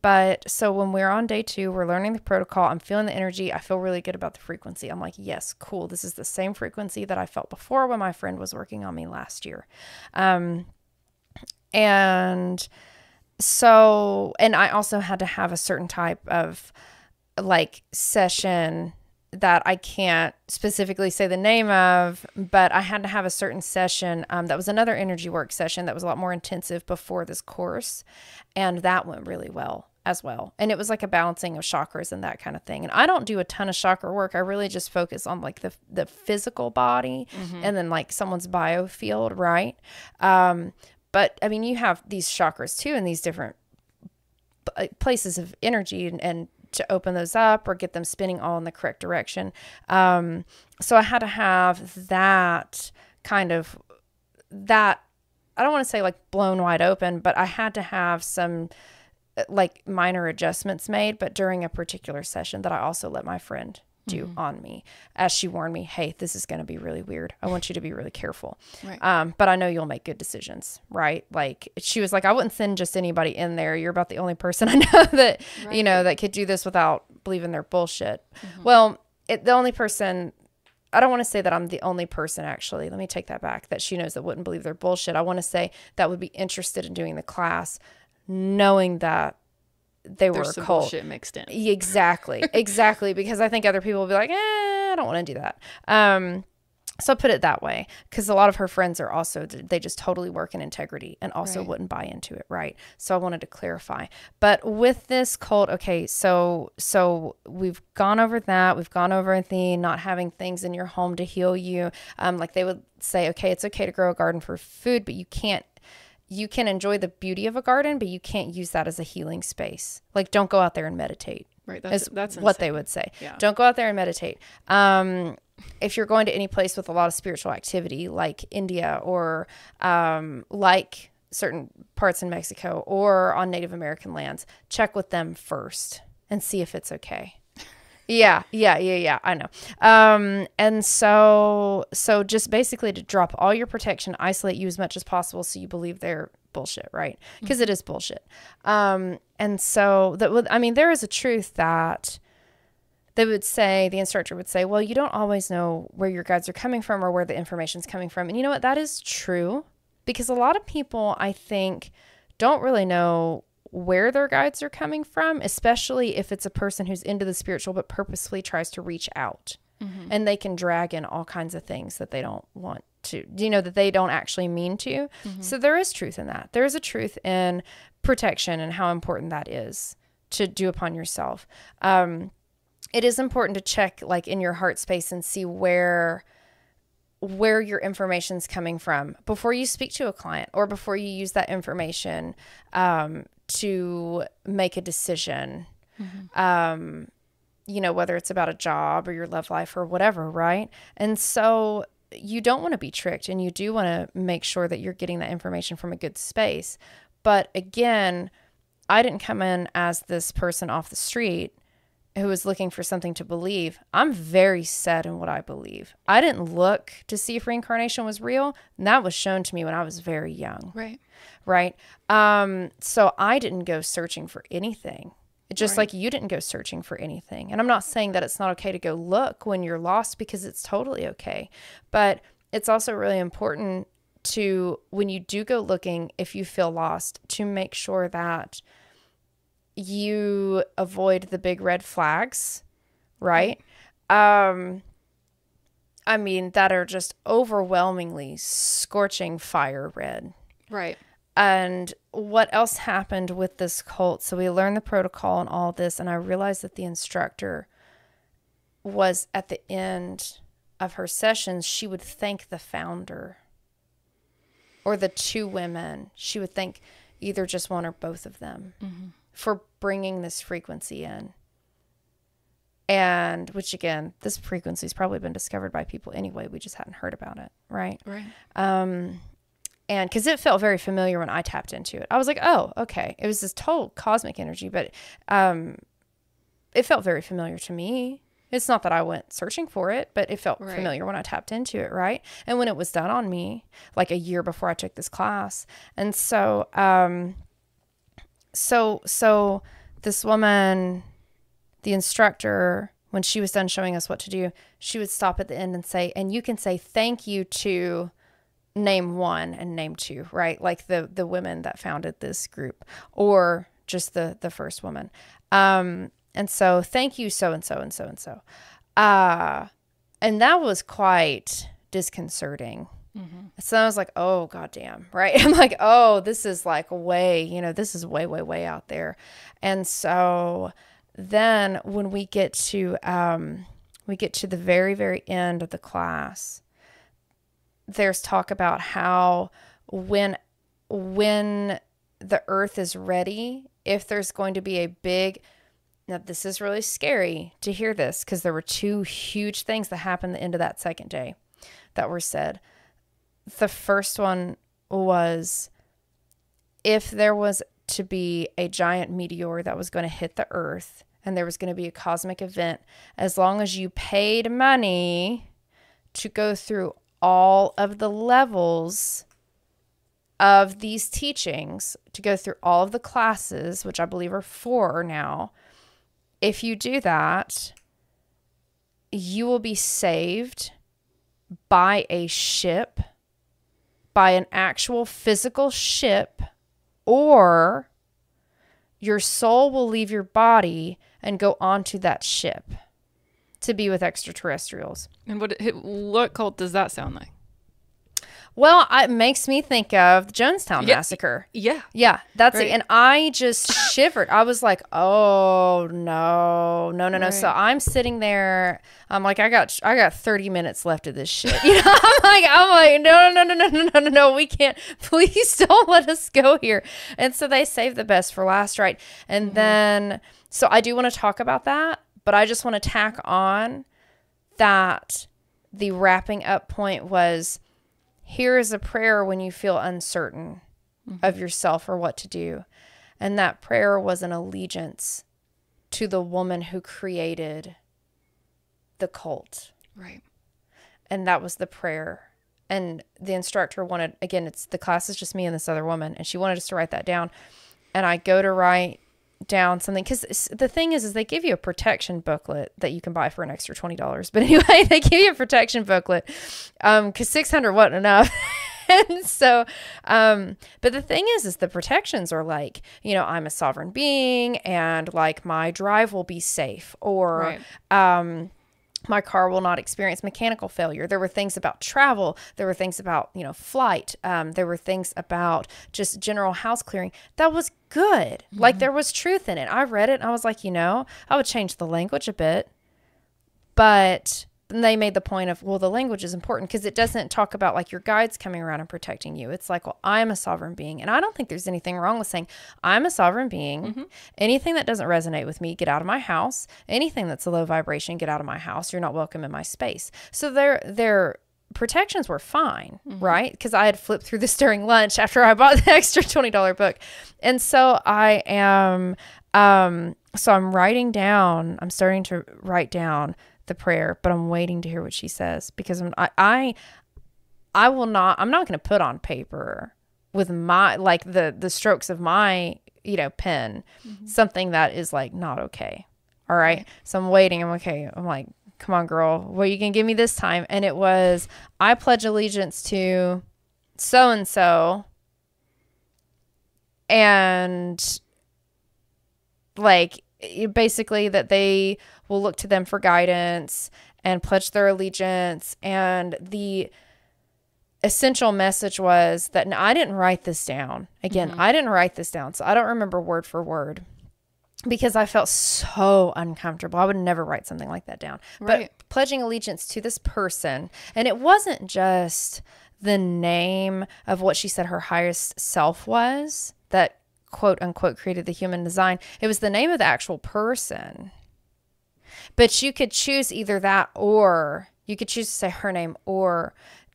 But so when we're on day 2, we're learning the protocol. I'm feeling the energy. I feel really good about the frequency. I'm like, yes, cool. This is the same frequency that I felt before when my friend was working on me last year. And so, and I also had to have a certain type of like session that I can't specifically say the name of, but I had to have a certain session that was another energy work session that was a lot more intensive before this course. And that went really well as well. And it was like a balancing of chakras and that kind of thing. And I don't do a ton of chakra work. I really just focus on like the physical body and then like someone's biofield, right? But I mean, you have these chakras too in these different places of energy and to open those up or get them spinning all in the correct direction. So I had to have that kind of, that, I don't want to say like blown wide open, but I had to have some like minor adjustments made, but during a particular session that I also let my friend do on me, as she warned me, hey, this is going to be really weird. I want you to be really careful. Right. But I know you'll make good decisions, right? Like she was like, I wouldn't send just anybody in there. You're about the only person I know that, that could do this without believing their bullshit. Well, the only person, I don't want to say that I'm the only person, actually. Let me take that back, that she knows that wouldn't believe their bullshit. I want to say that would be interested in doing the class, knowing that there's were some cult bullshit mixed in. Exactly. Because I think other people will be like, I don't want to do that. So put it that way, because a lot of her friends are also, they just totally work in integrity and also wouldn't buy into it. Right. So I wanted to clarify. But with this cult, okay, so we've gone over that. We've gone over the not having things in your home to heal you. Like they would say, okay, it's okay to grow a garden for food, but you can enjoy the beauty of a garden, but you can't use that as a healing space. Like, don't go out there and meditate. Right. That's what they would say. Yeah. Don't go out there and meditate. if you're going to any place with a lot of spiritual activity, like India or like certain parts in Mexico or on Native American lands, check with them first and see if it's okay. Yeah. I know. And so just basically to drop all your protection, isolate you as much as possible so you believe they're bullshit, right? Because it is bullshit. And so there is a truth that they would say, the instructor would say, well, you don't always know where your guides are coming from or where the information's coming from. And you know what? That is true, because a lot of people, I think, don't really know where their guides are coming from, especially if it's a person who's into the spiritual but purposefully tries to reach out. And they can drag in all kinds of things that they don't want to, that they don't actually mean to. So there is truth in that. There is a truth in protection and how important that is to do upon yourself. It is important to check like in your heart space and see where your information's coming from before you speak to a client or before you use that information to make a decision, whether it's about a job or your love life or whatever, right? And so you don't want to be tricked, and you do want to make sure that you're getting that information from a good space. But again, I didn't come in as this person off the street who was looking for something to believe. I'm very set in what I believe. I didn't look to see if reincarnation was real. And that was shown to me when I was very young. Right. So I didn't go searching for anything. Just like you didn't go searching for anything. And I'm not saying that it's not okay to go look when you're lost, because it's totally okay. But it's also really important to, when you do go looking, if you feel lost, to make sure that you avoid the big red flags, right? That are just overwhelmingly scorching fire red. Right. And what else happened with this cult? So we learned the protocol and all this, and I realized that the instructor was, at the end of her sessions, she would thank the founder or the two women. She would thank either just one or both of them for bringing this frequency in. And which, again, this frequency's probably been discovered by people anyway. We just hadn't heard about it. Right. And because it felt very familiar when I tapped into it. I was like, oh, okay. It was this total cosmic energy, but it felt very familiar to me. It's not that I went searching for it, but it felt familiar when I tapped into it, right? And when it was done on me, like a year before I took this class. And so, so this woman, the instructor, when she was done showing us what to do, she would stop at the end and say, and you can say thank you to name one and name two, right? Like the women that founded this group, or just the first woman. And so thank you, so and so and so and so. And that was quite disconcerting. So I was like, oh, goddamn, right? I'm like, oh, this is like way, this is way, way, way out there. And so then when we get to the very, very end of the class, there's talk about how when the earth is ready, if there's going to be a big, now this is really scary to hear this, because there were two huge things that happened at the end of that second day that were said. The first one was, if there was to be a giant meteor that was going to hit the earth and there was going to be a cosmic event, as long as you paid money to go through all of the levels of these teachings, to go through all of the classes, which I believe are 4 now, if you do that, you will be saved by a ship, by an actual physical ship, or your soul will leave your body and go onto that ship to be with extraterrestrials. And what cult does that sound like? Well, it makes me think of the Jonestown Massacre. Yeah, that's it. And I just shivered. I was like, oh, no. So I'm sitting there. I'm like, I got 30 minutes left of this shit. I'm like, no, we can't. Please don't let us go here. And so they saved the best for last, right? And then, so I do want to talk about that, but I just want to tack on that the wrapping up point was, here is a prayer when you feel uncertain of yourself or what to do. And that prayer was an allegiance to the woman who created the cult. Right. And that was the prayer. And the instructor wanted, again, the class is just me and this other woman, and she wanted us to write that down. And I go to write down something, because the thing is they give you a protection booklet that you can buy for an extra $20. But anyway, they give you a protection booklet because 600 wasn't enough. And so, but the thing is the protections are like, you know, I'm a sovereign being, and like my drive will be safe, or, my car will not experience mechanical failure. There were things about travel. There were things about, you know, flight. There were things about just general house clearing. That was good. Like there was truth in it. I read it and I was like, you know, I would change the language a bit. But they made the point of, well, the language is important because it doesn't talk about like your guides coming around and protecting you. It's like, well, I'm a sovereign being. And I don't think there's anything wrong with saying I'm a sovereign being. Anything that doesn't resonate with me, get out of my house. Anything that's a low vibration, get out of my house. You're not welcome in my space. So their protections were fine, right? Because I had flipped through this during lunch after I bought the extra $20 book. And so I am, so I'm writing down, I'm starting to write down the prayer, but I'm waiting to hear what she says, because I'm not going to put on paper with my, like the strokes of my, you know, pen, something that is like not okay. All right. So I'm waiting. I'm okay. I'm like, come on, girl, what are you going to give me this time? And it was, I pledge allegiance to so-and-so, and like, basically that they will look to them for guidance and pledge their allegiance. And the essential message was that, and I didn't write this down. Again, I didn't write this down, so I don't remember word for word, because I felt so uncomfortable. I would never write something like that down. Right. But pledging allegiance to this person, and it wasn't just the name of what she said her highest self was that quote unquote created the human design. It was the name of the actual person. But you could choose either that, or you could choose to say her name or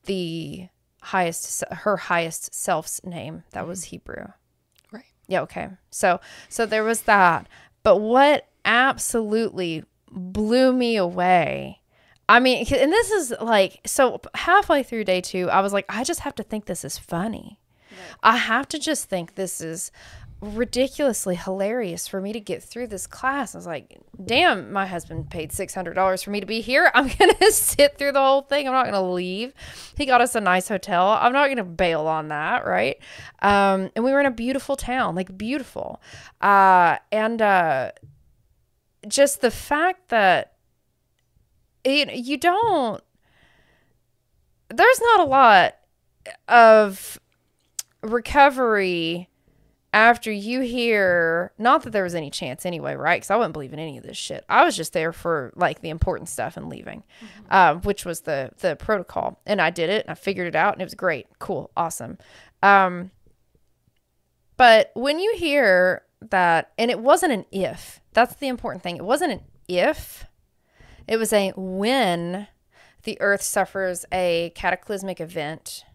her highest self's name. That was Hebrew. Right. Yeah. Okay. So there was that. But what absolutely blew me away, I mean, and this is like, so halfway through day 2, I was like, I just have to think this is funny. Right. I have to just think this is ridiculously hilarious for me to get through this class. I was like, damn, my husband paid $600 for me to be here. I'm going to sit through the whole thing. I'm not going to leave. He got us a nice hotel. I'm not going to bail on that. Right. And we were in a beautiful town, like beautiful. And just the fact that there's not a lot of recovery after you hear, not that there was any chance anyway, right? Because I wouldn't believe in any of this shit. I was just there for like the important stuff and leaving, which was the protocol. And I did it and I figured it out and it was great. Cool. Awesome. But when you hear that, and it wasn't an if, that's the important thing. It wasn't an if, it was a when the earth suffers a cataclysmic event.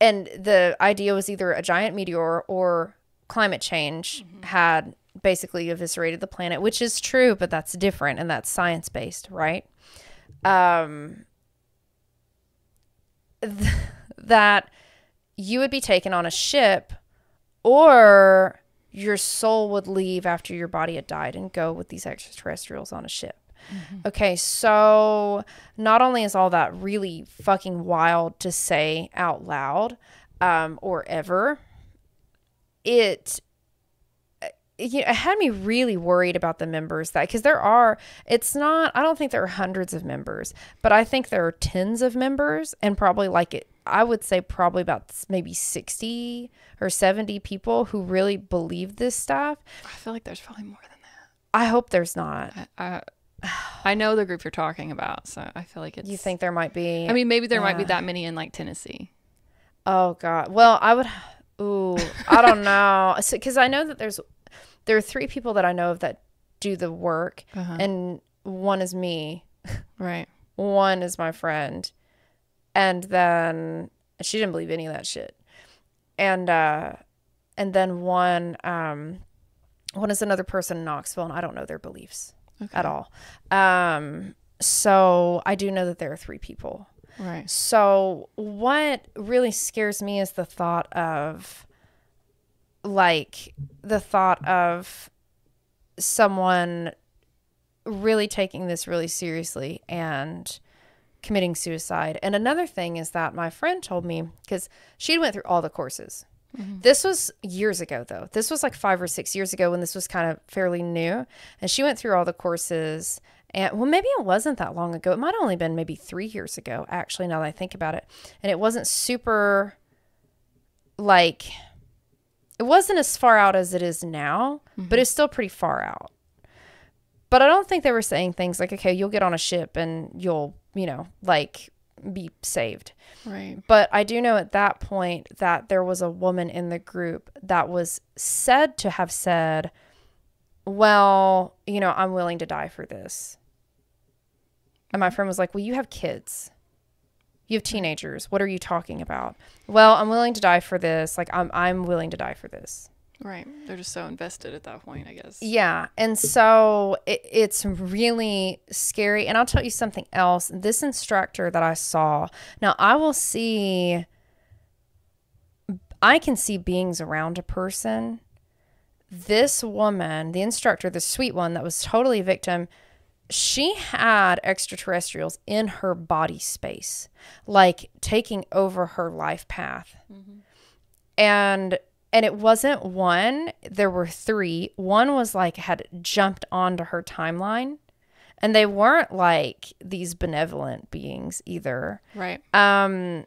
And the idea was either a giant meteor or climate change had basically eviscerated the planet, which is true, but that's different and that's science-based, right? That you would be taken on a ship, or your soul would leave after your body had died and go with these extraterrestrials on a ship. Okay, so not only is all that really fucking wild to say out loud, or ever, it had me really worried about the members, that because I don't think there are hundreds of members, but I think there are tens of members, and probably I would say probably about maybe 60 or 70 people who really believe this stuff. I feel like there's probably more than that. I hope there's not. I know the group you're talking about, so I feel like it's... You think there might be... I mean, maybe there might be that many in, like, Tennessee. Oh, God. Well, I don't know. Because I know that there are 3 people that I know of that do the work, and one is me, Right. One is my friend. And then she didn't believe any of that shit. And then one is another person in Knoxville, and I don't know their beliefs at all. So I do know that there are 3 people. Right. So what really scares me is the thought of someone really taking this really seriously and committing suicide. And another thing is that my friend told me, because she went through all the courses. This was years ago, though. This was like 5 or 6 years ago when this was kind of fairly new. And she went through all the courses. And well, maybe it wasn't that long ago. It might have only been maybe 3 years ago, actually, now that I think about it. And it wasn't super, like, it wasn't as far out as it is now, but it's still pretty far out. But I don't think they were saying things like, okay, you'll get on a ship and you'll, like, be saved. Right. But I do know at that point that there was a woman in the group that was said to have said, well, I'm willing to die for this. And my friend was like, well, you have kids. You have teenagers. What are you talking about? Well, I'm willing to die for this. Like, I'm willing to die for this. Right. They're just so invested at that point, I guess. Yeah. And so it's really scary. And I'll tell you something else. This instructor that I saw, now I can see beings around a person. This woman, the instructor, the sweet one that was totally a victim, she had extraterrestrials in her body space, like taking over her life path. And it wasn't one, there were 3. One was like, had jumped onto her timeline, and they weren't like these benevolent beings either. Right. Right.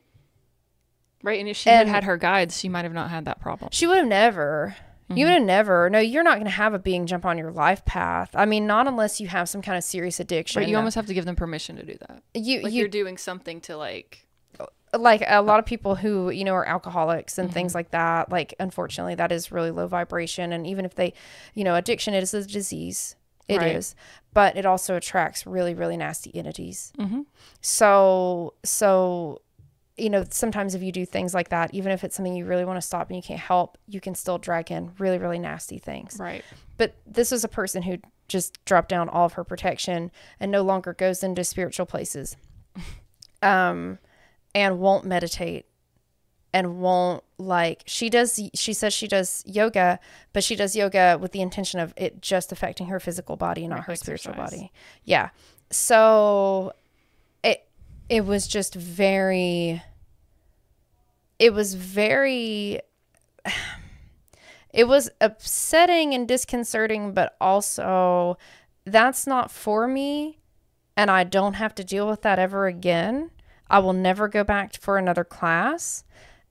And if she had had her guides, she might have not had that problem. She would have never. You would have never. No, you're not going to have a being jump on your life path. I mean, not unless you have some kind of serious addiction. Right. You almost have to give them permission to do that. You're doing something to like a lot of people who, are alcoholics and things like that. Like, unfortunately, that is really low vibration. And even if they, addiction is a disease. It is. But it also attracts really, really nasty entities. So, sometimes if you do things like that, even if it's something you really want to stop and you can't help, you can still drag in really, really nasty things. Right. But this was a person who just dropped down all of her protection and no longer goes into spiritual places. And won't meditate and won't she says she does yoga, but she does yoga with the intention of it just affecting her physical body, not her spiritual body. Yeah. So it was just very, it was upsetting and disconcerting, but also that's not for me. And I don't have to deal with that ever again. I will never go back for another class.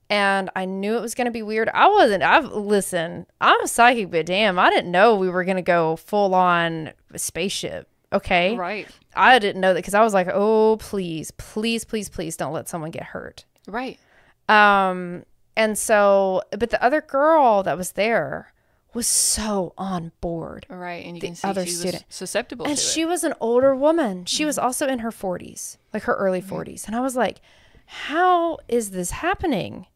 And I knew it was going to be weird. Listen, I'm psychic, but damn, I didn't know we were going to go full on spaceship. Okay. Right. I didn't know that because I was like, oh, please, please, please, please don't let someone get hurt. Right. And so, but the other girl that was there was so on board. Right. And you can see other student was susceptible and to it. She was an older woman. She was also in her 40s, like her early 40s. And I was like, how is this happening?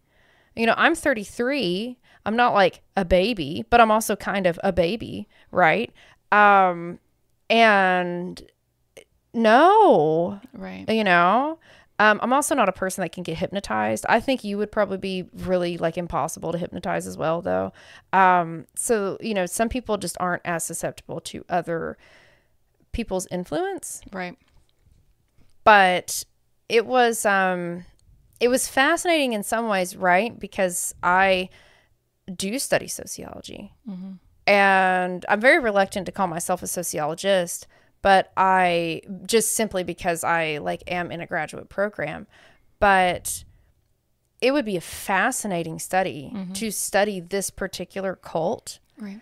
I'm 33. I'm not like a baby, but I'm also kind of a baby. Right. And no, right. I'm also not a person that can get hypnotized. I think you would probably be really like impossible to hypnotize as well, though. So, some people just aren't as susceptible to other people's influence. Right. But it was fascinating in some ways, right? Because I do study sociology. And I'm very reluctant to call myself a sociologist, but I just simply because I am in a graduate program. But it would be a fascinating study to study this particular cult. Right.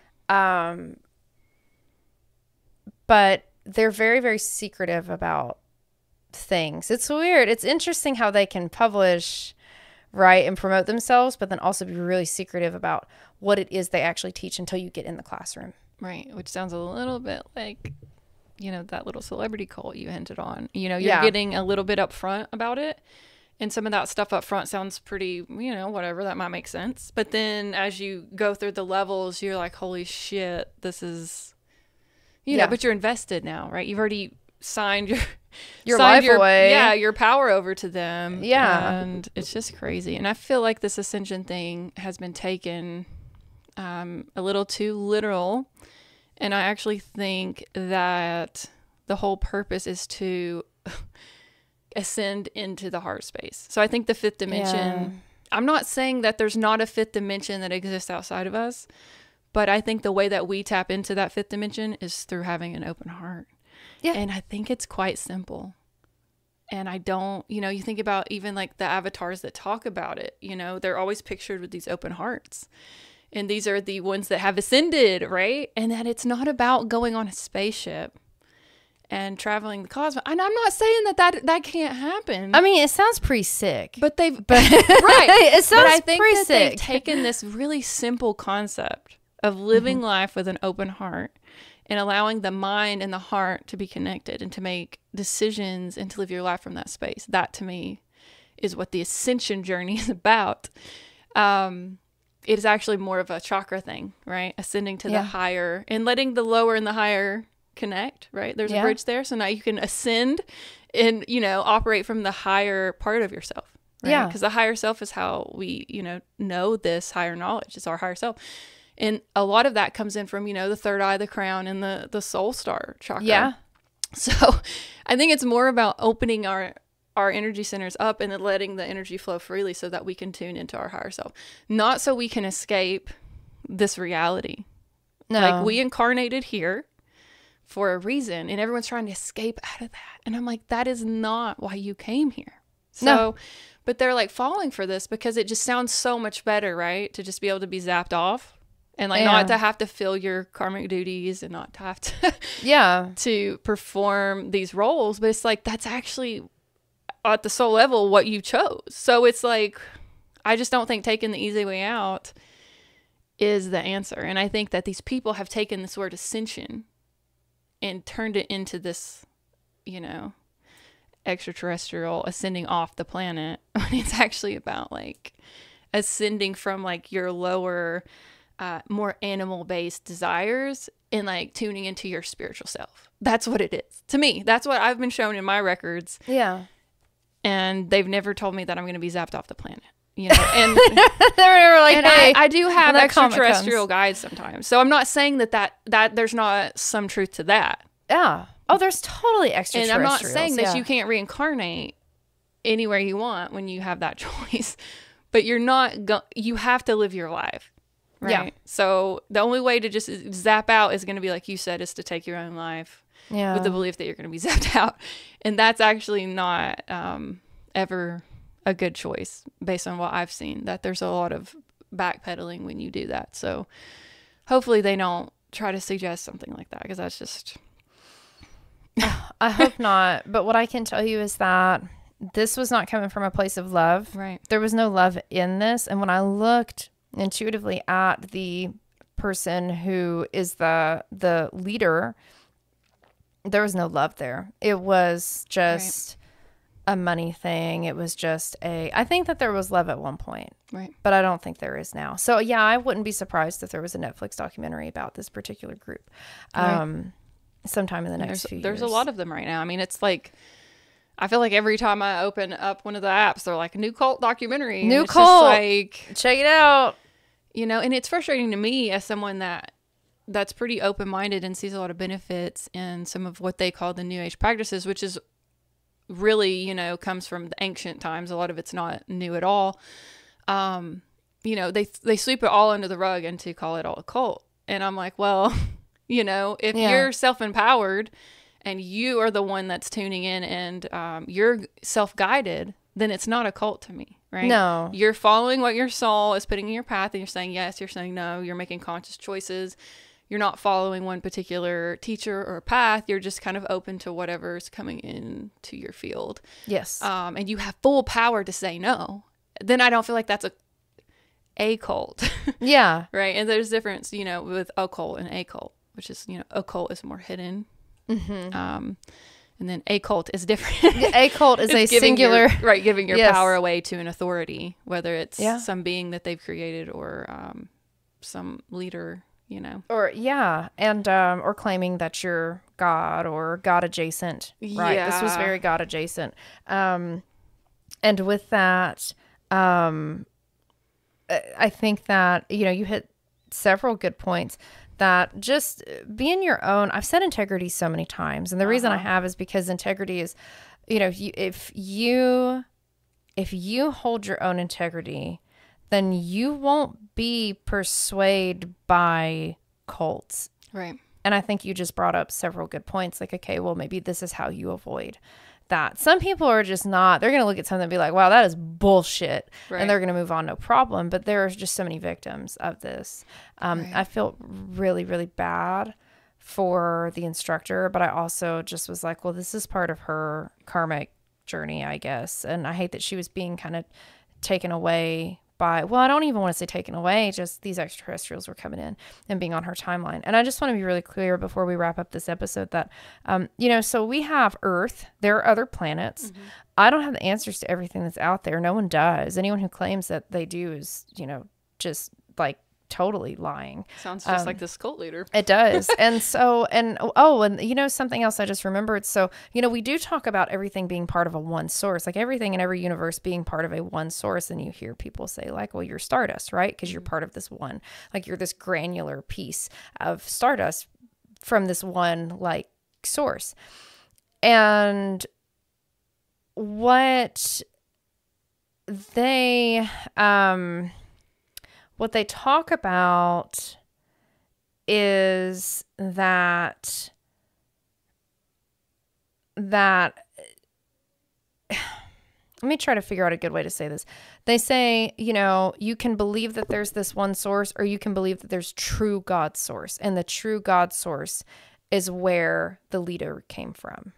But they're very, very secretive about things. It's weird. It's interesting how they can publish, right, and promote themselves, but then also be really secretive about what it is they actually teach until you get in the classroom. Right. Which sounds a little bit like that little celebrity cult you hinted on. You're Yeah. getting a little bit upfront about it. And some of that stuff up front sounds pretty, whatever, that might make sense. But then as you go through the levels, you're like, holy shit, this is, but you're invested now, right? You've already signed your life away. Yeah, your power over to them. Yeah. And it's just crazy. And I feel like this ascension thing has been taken a little too literal. And I actually think that the whole purpose is to ascend into the heart space. So I think the fifth dimension, I'm not saying that there's not a fifth dimension that exists outside of us, but I think the way that we tap into that fifth dimension is through having an open heart. Yeah. And I think it's quite simple. And I don't, you think about even like the avatars that talk about it, they're always pictured with these open hearts. And these are the ones that have ascended, right? And that it's not about going on a spaceship and traveling the cosmos. And I'm not saying that can't happen. I mean, it sounds pretty sick. But right. It sounds but I think pretty that sick. They've taken this really simple concept of living life with an open heart and allowing the mind and the heart to be connected and to make decisions and to live your life from that space. That to me is what the ascension journey is about. It is actually more of a chakra thing, right? Ascending to the higher and letting the lower and the higher connect, right? There's a bridge there. So now you can ascend and, operate from the higher part of yourself. Right? Yeah. Because the higher self is how we, know this higher knowledge. It's our higher self. And a lot of that comes in from, the third eye, the crown, and the soul star chakra. Yeah. So I think it's more about opening our energy centers up and then letting the energy flow freely so that we can tune into our higher self. Not so we can escape this reality. No. Like we incarnated here for a reason and everyone's trying to escape out of that. And I'm like, that is not why you came here. So, No. But they're like falling for this because it just sounds so much better, right? To just be able to be zapped off and like not to have to fill your karmic duties and not to have to, to perform these roles. But it's like, that's actually at the soul level what you chose. So it's like, I just don't think taking the easy way out is the answer. And I think that these people have taken this word ascension and turned it into this, extraterrestrial ascending off the planet when it's actually about like ascending from like your lower, more animal-based desires and like tuning into your spiritual self. That's what it is. To me, that's what I've been shown in my records. Yeah. And they've never told me that I'm going to be zapped off the planet. And they're like, and hey, I do have extraterrestrial guides sometimes. So I'm not saying that there's not some truth to that. Yeah. Oh, there's totally extraterrestrial. And I'm not saying that you can't reincarnate anywhere you want when you have that choice, but you're not you have to live your life. Right. Yeah. So the only way to just zap out is going to be, like you said, is to take your own life with the belief that you're going to be zapped out. And that's actually not ever a good choice based on what I've seen, that there's a lot of backpedaling when you do that. So hopefully they don't try to suggest something like that, because that's just... I hope not. But what I can tell you is that this was not coming from a place of love. Right. There was no love in this. And when I looked intuitively at the person who is the leader, there was no love there. It was just a money thing. It was just I think that there was love at one point, right? But I don't think there is now. So yeah, I wouldn't be surprised if there was a Netflix documentary about this particular group. Sometime in the next few years. There's a lot of them right now. I mean, it's like, I feel like every time I open up one of the apps, they're like, new cult documentary. New cult. Like, check it out. And it's frustrating to me as someone that's pretty open-minded and sees a lot of benefits in some of what they call the New Age practices, which is really, comes from the ancient times. A lot of it's not new at all. They sweep it all under the rug and to call it all a cult. And I'm like, well... if you're self-empowered and you are the one that's tuning in and you're self-guided, then it's not a cult to me, right? No. You're following what your soul is putting in your path, and you're saying yes, you're saying no, you're making conscious choices. You're not following one particular teacher or path. You're just kind of open to whatever's coming into your field. Yes. And you have full power to say no. Then I don't feel like that's a cult. Yeah. Right? And there's difference, with occult and a cult. Which is, occult is more hidden, And then a cult is different. A cult is a singular. Giving your power away to an authority, whether it's some being that they've created or some leader, Or, and or claiming that you're God or God adjacent. Right. This was very God adjacent. And with that, I think that, you hit several good points. That just being your own, I've said integrity so many times. And the reason I have is because integrity is, if you hold your own integrity, then you won't be persuaded by cults. Right. And I think you just brought up several good points. Like, okay, well, maybe this is how you avoid that. Some people are just not, they're going to look at something and be like, wow, that is bullshit. Right. And they're going to move on, no problem. But there are just so many victims of this. I feel really, really bad for the instructor, but I also just was like, well, this is part of her karmic journey, I guess. And I hate that she was being kind of taken away by, well, I don't even want to say taken away, just these extraterrestrials were coming in and being on her timeline. And I just want to be really clear before we wrap up this episode that, so we have Earth, there are other planets. I don't have the answers to everything that's out there. No one does. Anyone who claims that they do is, just like totally lying. Sounds just like this cult leader. It does. And so, and something else I just remembered. So, we do talk about everything being part of a one source, like everything in every universe being part of a one source. And you hear people say like, well, you're Stardust, right? Because you're part of this one, like you're this granular piece of Stardust from this one like source. And what they talk about is that let me try to figure out a good way to say this. They say, you can believe that there's this one source, or you can believe that there's true God source. And the true God source is where the leader came from.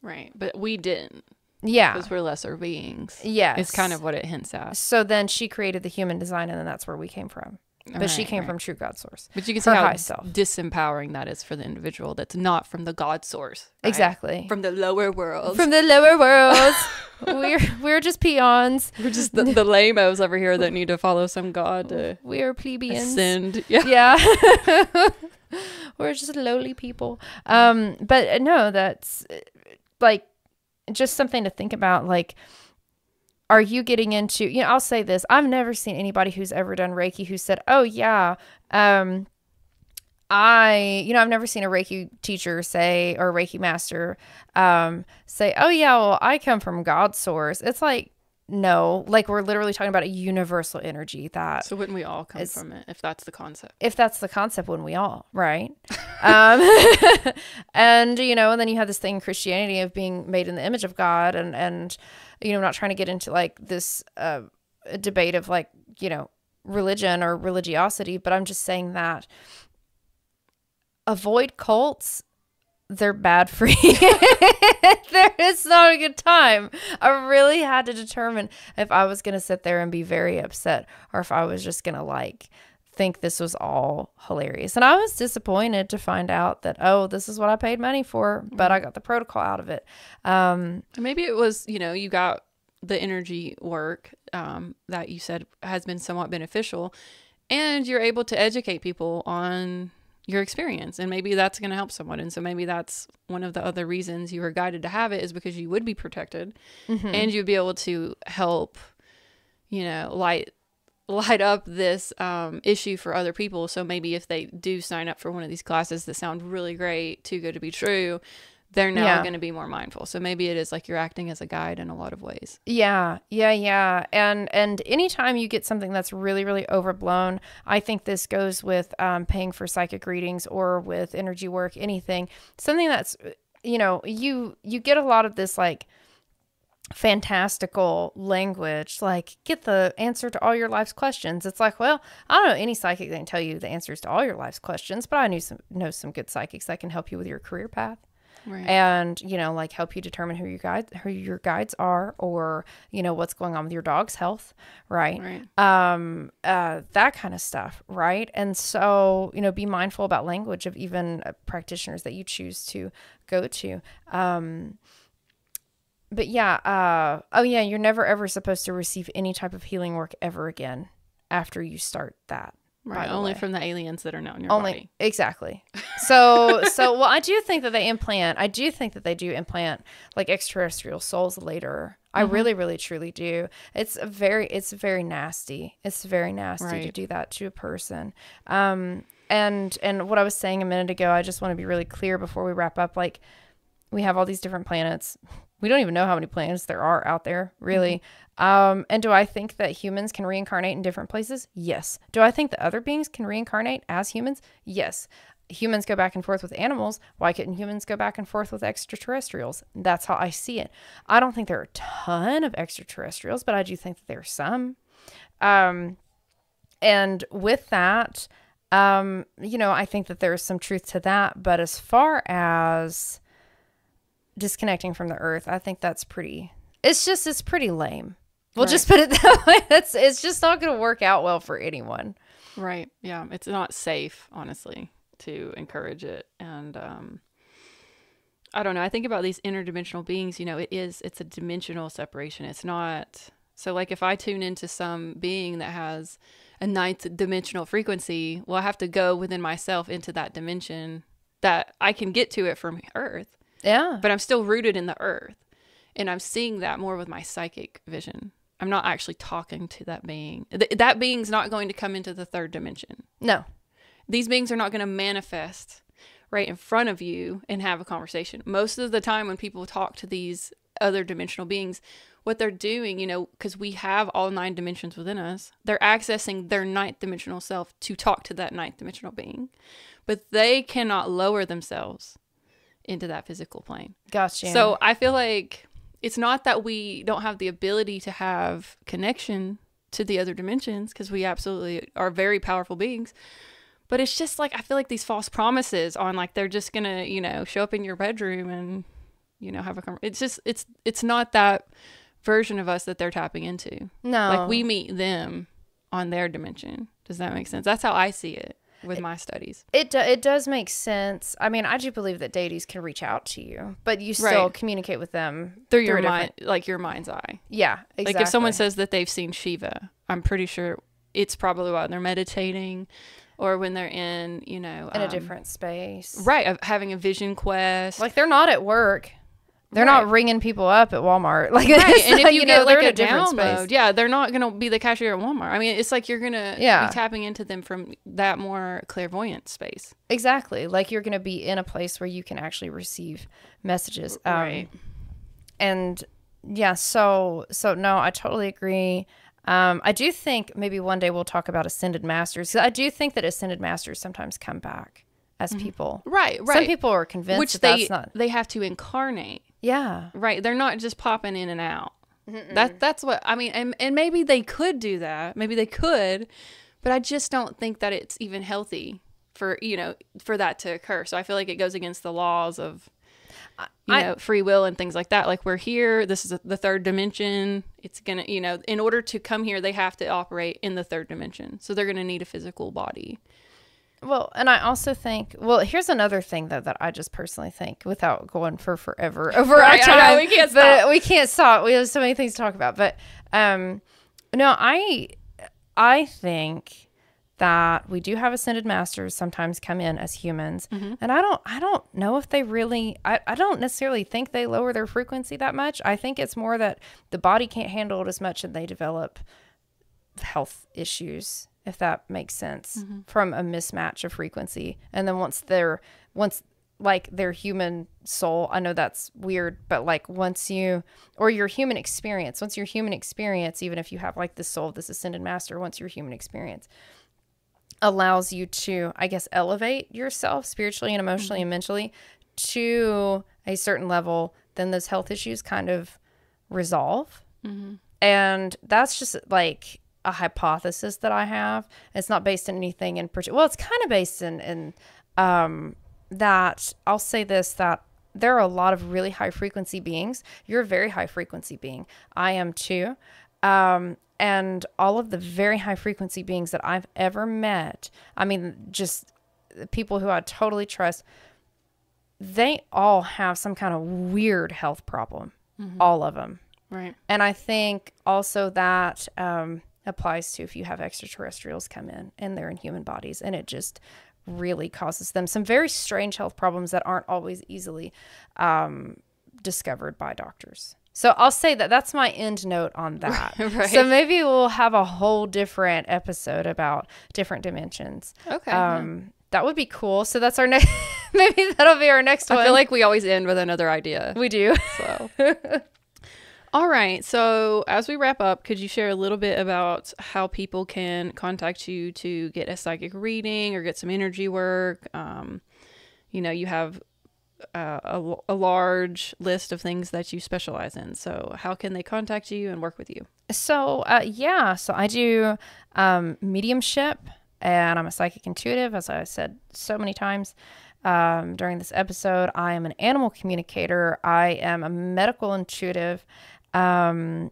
Right. But we didn't. Yeah. Because we're lesser beings. Yes. It's kind of what it hints at. So then she created the human design, and then that's where we came from. But she came from true God source. But you can see how disempowering that is for the individual that's not from the God source. Right? Exactly. From the lower world. From the lower worlds. we're just peons. We're just the lame-os over here that need to follow some God to we're plebeians. Ascend. Yeah. We're just lowly people. But no, that's like just something to think about. Like, are you getting into, I'll say this. I've never seen anybody who's ever done Reiki who said, oh yeah, I've never seen a Reiki teacher say, or Reiki master, say, oh yeah, well, I come from God's source. It's like, no, like we're literally talking about a universal energy that. So wouldn't we all come from it if that's the concept? If that's the concept, wouldn't we all, right? And, and then you have this thing in Christianity of being made in the image of God and I'm not trying to get into like this debate of like, religion or religiosity, but I'm just saying that avoid cults. They're bad for you. It's not a good time. I really had to determine if I was going to sit there and be very upset or if I was just going to like think this was all hilarious. And I was disappointed to find out that, oh, this is what I paid money for, but I got the protocol out of it. Maybe it was, you got the energy work that you said has been somewhat beneficial, and you're able to educate people on your experience, and maybe that's going to help someone. And so maybe that's one of the other reasons you were guided to have it, is because you would be protected and you'd be able to help, light up this issue for other people. So maybe if they do sign up for one of these classes that sound really great, too good to be true, they're now going to be more mindful. So maybe it is like you're acting as a guide in a lot of ways. Yeah. And anytime you get something that's really, really overblown, I think this goes with paying for psychic readings or with energy work, anything, something that's, you get a lot of this like fantastical language, like get the answer to all your life's questions. It's like, well, I don't know any psychic that can tell you the answers to all your life's questions, but I know some good psychics that can help you with your career path. Right. and, you know, like help you determine who your guides are, or, you know, what's going on with your dog's health. Right. That kind of stuff. Right. And so, you know, be mindful about language of even practitioners that you choose to go to. But yeah, oh yeah, you're never ever supposed to receive any type of healing work ever again after you start that. Right. Only from the aliens that are now in your body. Exactly. So well, I do think that they do implant like extraterrestrial souls later. I really, really, truly do. It's very nasty. It's very nasty to do that to a person. And what I was saying a minute ago, I just want to be really clear before we wrap up. Like, we have all these different planets. We don't even know how many planets there are out there, really. And do I think that humans can reincarnate in different places? Yes. Do I think that other beings can reincarnate as humans? Yes. Humans go back and forth with animals. Why couldn't humans go back and forth with extraterrestrials? That's how I see it. I don't think there are a ton of extraterrestrials, but I do think that there are some. And with that, you know, I think that there is some truth to that. But as far as disconnecting from the earth, I think that's it's pretty lame. We'll just put it that way. It's just not going to work out well for anyone. Right. Yeah. It's not safe, honestly, to encourage it. And I don't know. I think about these interdimensional beings, you know, it's a dimensional separation. It's not. So like if I tune into some being that has a ninth dimensional frequency, well, I have to go within myself into that dimension that I can get to it from Earth. Yeah. But I'm still rooted in the earth. And I'm seeing that more with my psychic vision. I'm not actually talking to that being. That being's not going to come into the third dimension. No. These beings are not going to manifest right in front of you and have a conversation. Most of the time when people talk to these other dimensional beings, what they're doing, you know, because we have all 9 dimensions within us, they're accessing their 9th dimensional self to talk to that 9th dimensional being. But they cannot lower themselves into that physical plane. Gotcha. So I feel like it's not that we don't have the ability to have connection to the other dimensions, because we absolutely are very powerful beings. But it's just like, I feel like these false promises on like, they're just going to, you know, show up in your bedroom and, you know, have a conversation. It's not that version of us that they're tapping into. No. Like we meet them on their dimension. Does that make sense? That's how I see it with my studies. It does make sense. I mean, I do believe that deities can reach out to you, but you still communicate with them through your mind, like your mind's eye. Yeah, exactly. Like if someone says that they've seen Shiva, I'm pretty sure it's probably while they're meditating or when they're in, you know, in a different space. Right, having a vision quest. Like they're not at work. They're not ringing people up at Walmart. Like, right. And if you get like a different download, space. yeah, they're not going to be the cashier at Walmart. I mean, it's like you're going to be tapping into them from that more clairvoyant space. Exactly. Like you're going to be in a place where you can actually receive messages. Right. And yeah, so no, I totally agree. I do think maybe one day we'll talk about ascended masters. I do think that ascended masters sometimes come back as people. Right. Some people are convinced they have to incarnate. Yeah. Right. They're not just popping in and out. That's what I mean. And maybe they could do that. Maybe they could, but I just don't think that it's even healthy for, you know, for that to occur. So I feel like it goes against the laws of, you know, free will and things like that. Like we're here, this is the third dimension. It's going to, you know, in order to come here, they have to operate in the third dimension. So they're going to need a physical body. Well, and I also think, well, here's another thing that I just personally think, without going for forever over our time. We can't stop. We can't stop. We have so many things to talk about. But no, I think that we do have ascended masters sometimes come in as humans, and I don't know if they really. I don't necessarily think they lower their frequency that much. I think it's more that the body can't handle it as much, and they develop health issues, if that makes sense, from a mismatch of frequency. And then once like their human soul, I know that's weird, but like once your human experience, even if you have like the soul of this ascended master, once your human experience allows you to, I guess, elevate yourself spiritually and emotionally and mentally to a certain level, then those health issues kind of resolve. And that's just like a hypothesis that I have. It's not based on anything in particular. Well, it's kind of based in that I'll say this, that there are a lot of really high frequency beings. You're a very high frequency being. I am too. And all of the very high frequency beings that I've ever met, I mean, just people who I totally trust, they all have some kind of weird health problem. All of them. Right. And I think also that applies to if you have extraterrestrials come in and they're in human bodies, and it just really causes them some very strange health problems that aren't always easily discovered by doctors. So I'll say that that's my end note on that. Right. So maybe we'll have a whole different episode about different dimensions. Okay. That would be cool. So that's our next, maybe that'll be our next one. I feel like we always end with another idea. We do. So. All right. So as we wrap up, could you share a little bit about how people can contact you to get a psychic reading or get some energy work? You have a large list of things that you specialize in. So how can they contact you and work with you? So, so I do mediumship, and I'm a psychic intuitive, as I said so many times during this episode. I am an animal communicator. I am a medical intuitive. I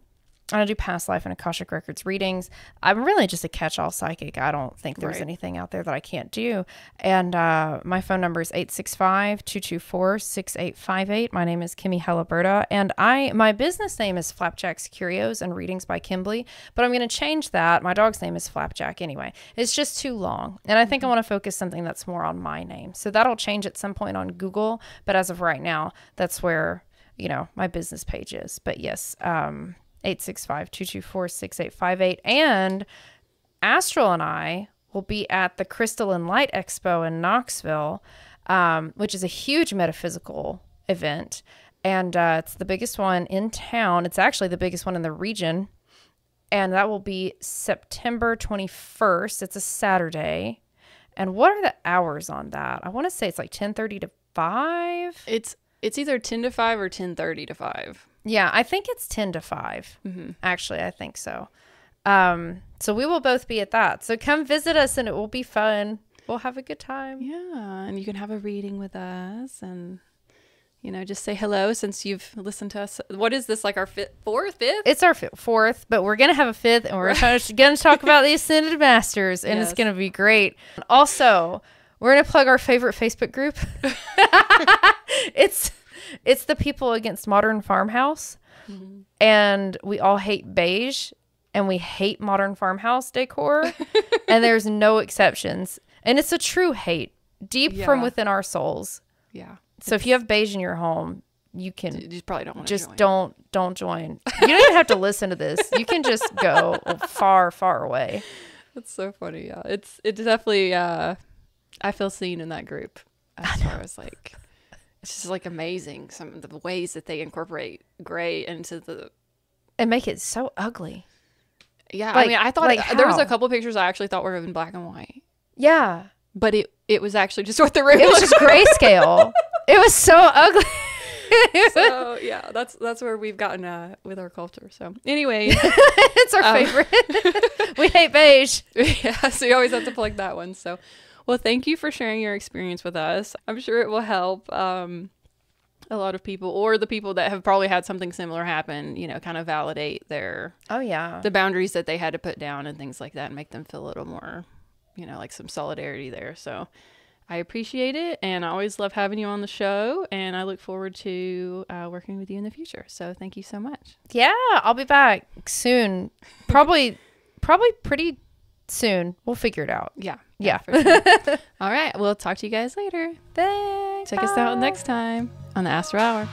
do past life and Akashic Records readings. I'm really just a catch-all psychic. I don't think there's anything out there that I can't do. And my phone number is 865-224-6858. My name is Kimmie Haliburda, and my business name is Flapjack's Curios and Readings by Kimberly, but I'm going to change that. My dog's name is Flapjack anyway. It's just too long, and I think I want to focus something that's more on my name. So that'll change at some point on Google, but as of right now, that's where, my business page is. But yes, 865-224-6858. And Astral and I will be at the Crystal and Light Expo in Knoxville, which is a huge metaphysical event. And it's the biggest one in town. It's actually the biggest one in the region. And that will be September 21st. It's a Saturday. And what are the hours on that? I want to say it's like 10:30 to 5. It's either 10 to 5 or 10:30 to 5. Yeah, I think it's 10 to 5. Actually, I think so. So we will both be at that. So come visit us, and it will be fun. We'll have a good time. Yeah, and you can have a reading with us and, just say hello since you've listened to us. What is this, like our fourth, fifth? It's our fourth, but we're going to have a fifth, and we're going to talk about the Ascended Masters, and It's going to be great. Also, we're going to plug our favorite Facebook group. It's the People Against Modern Farmhouse, and we all hate beige, and we hate modern farmhouse decor, and there's no exceptions. And it's a true hate, deep from within our souls. Yeah. So if you have beige in your home, you probably don't want to just join. Don't join. You don't even have to listen to this. You can just go far, far away. That's so funny. Yeah, it's definitely. I feel seen in that group. As far as like, it's just like amazing some of the ways that they incorporate gray into the and make it so ugly. Yeah, I mean, I thought there was a couple pictures I actually thought were in black and white. Yeah, but it was actually just what the room. It was just grayscale. It was so ugly. So yeah, that's where we've gotten with our culture. So anyway, it's our favorite. We hate beige. Yeah, so you always have to plug that one. So, well, thank you for sharing your experience with us. I'm sure it will help a lot of people, or the people that have probably had something similar happen. Kind of validate the boundaries that they had to put down and things like that, and make them feel a little more, like some solidarity there. So. I appreciate it, and I always love having you on the show, and I look forward to working with you in the future. So thank you so much. Yeah, I'll be back soon. Probably pretty soon. We'll figure it out. Yeah. For sure. All right. We'll talk to you guys later. Thanks. Check us out next time on the Astral Hour.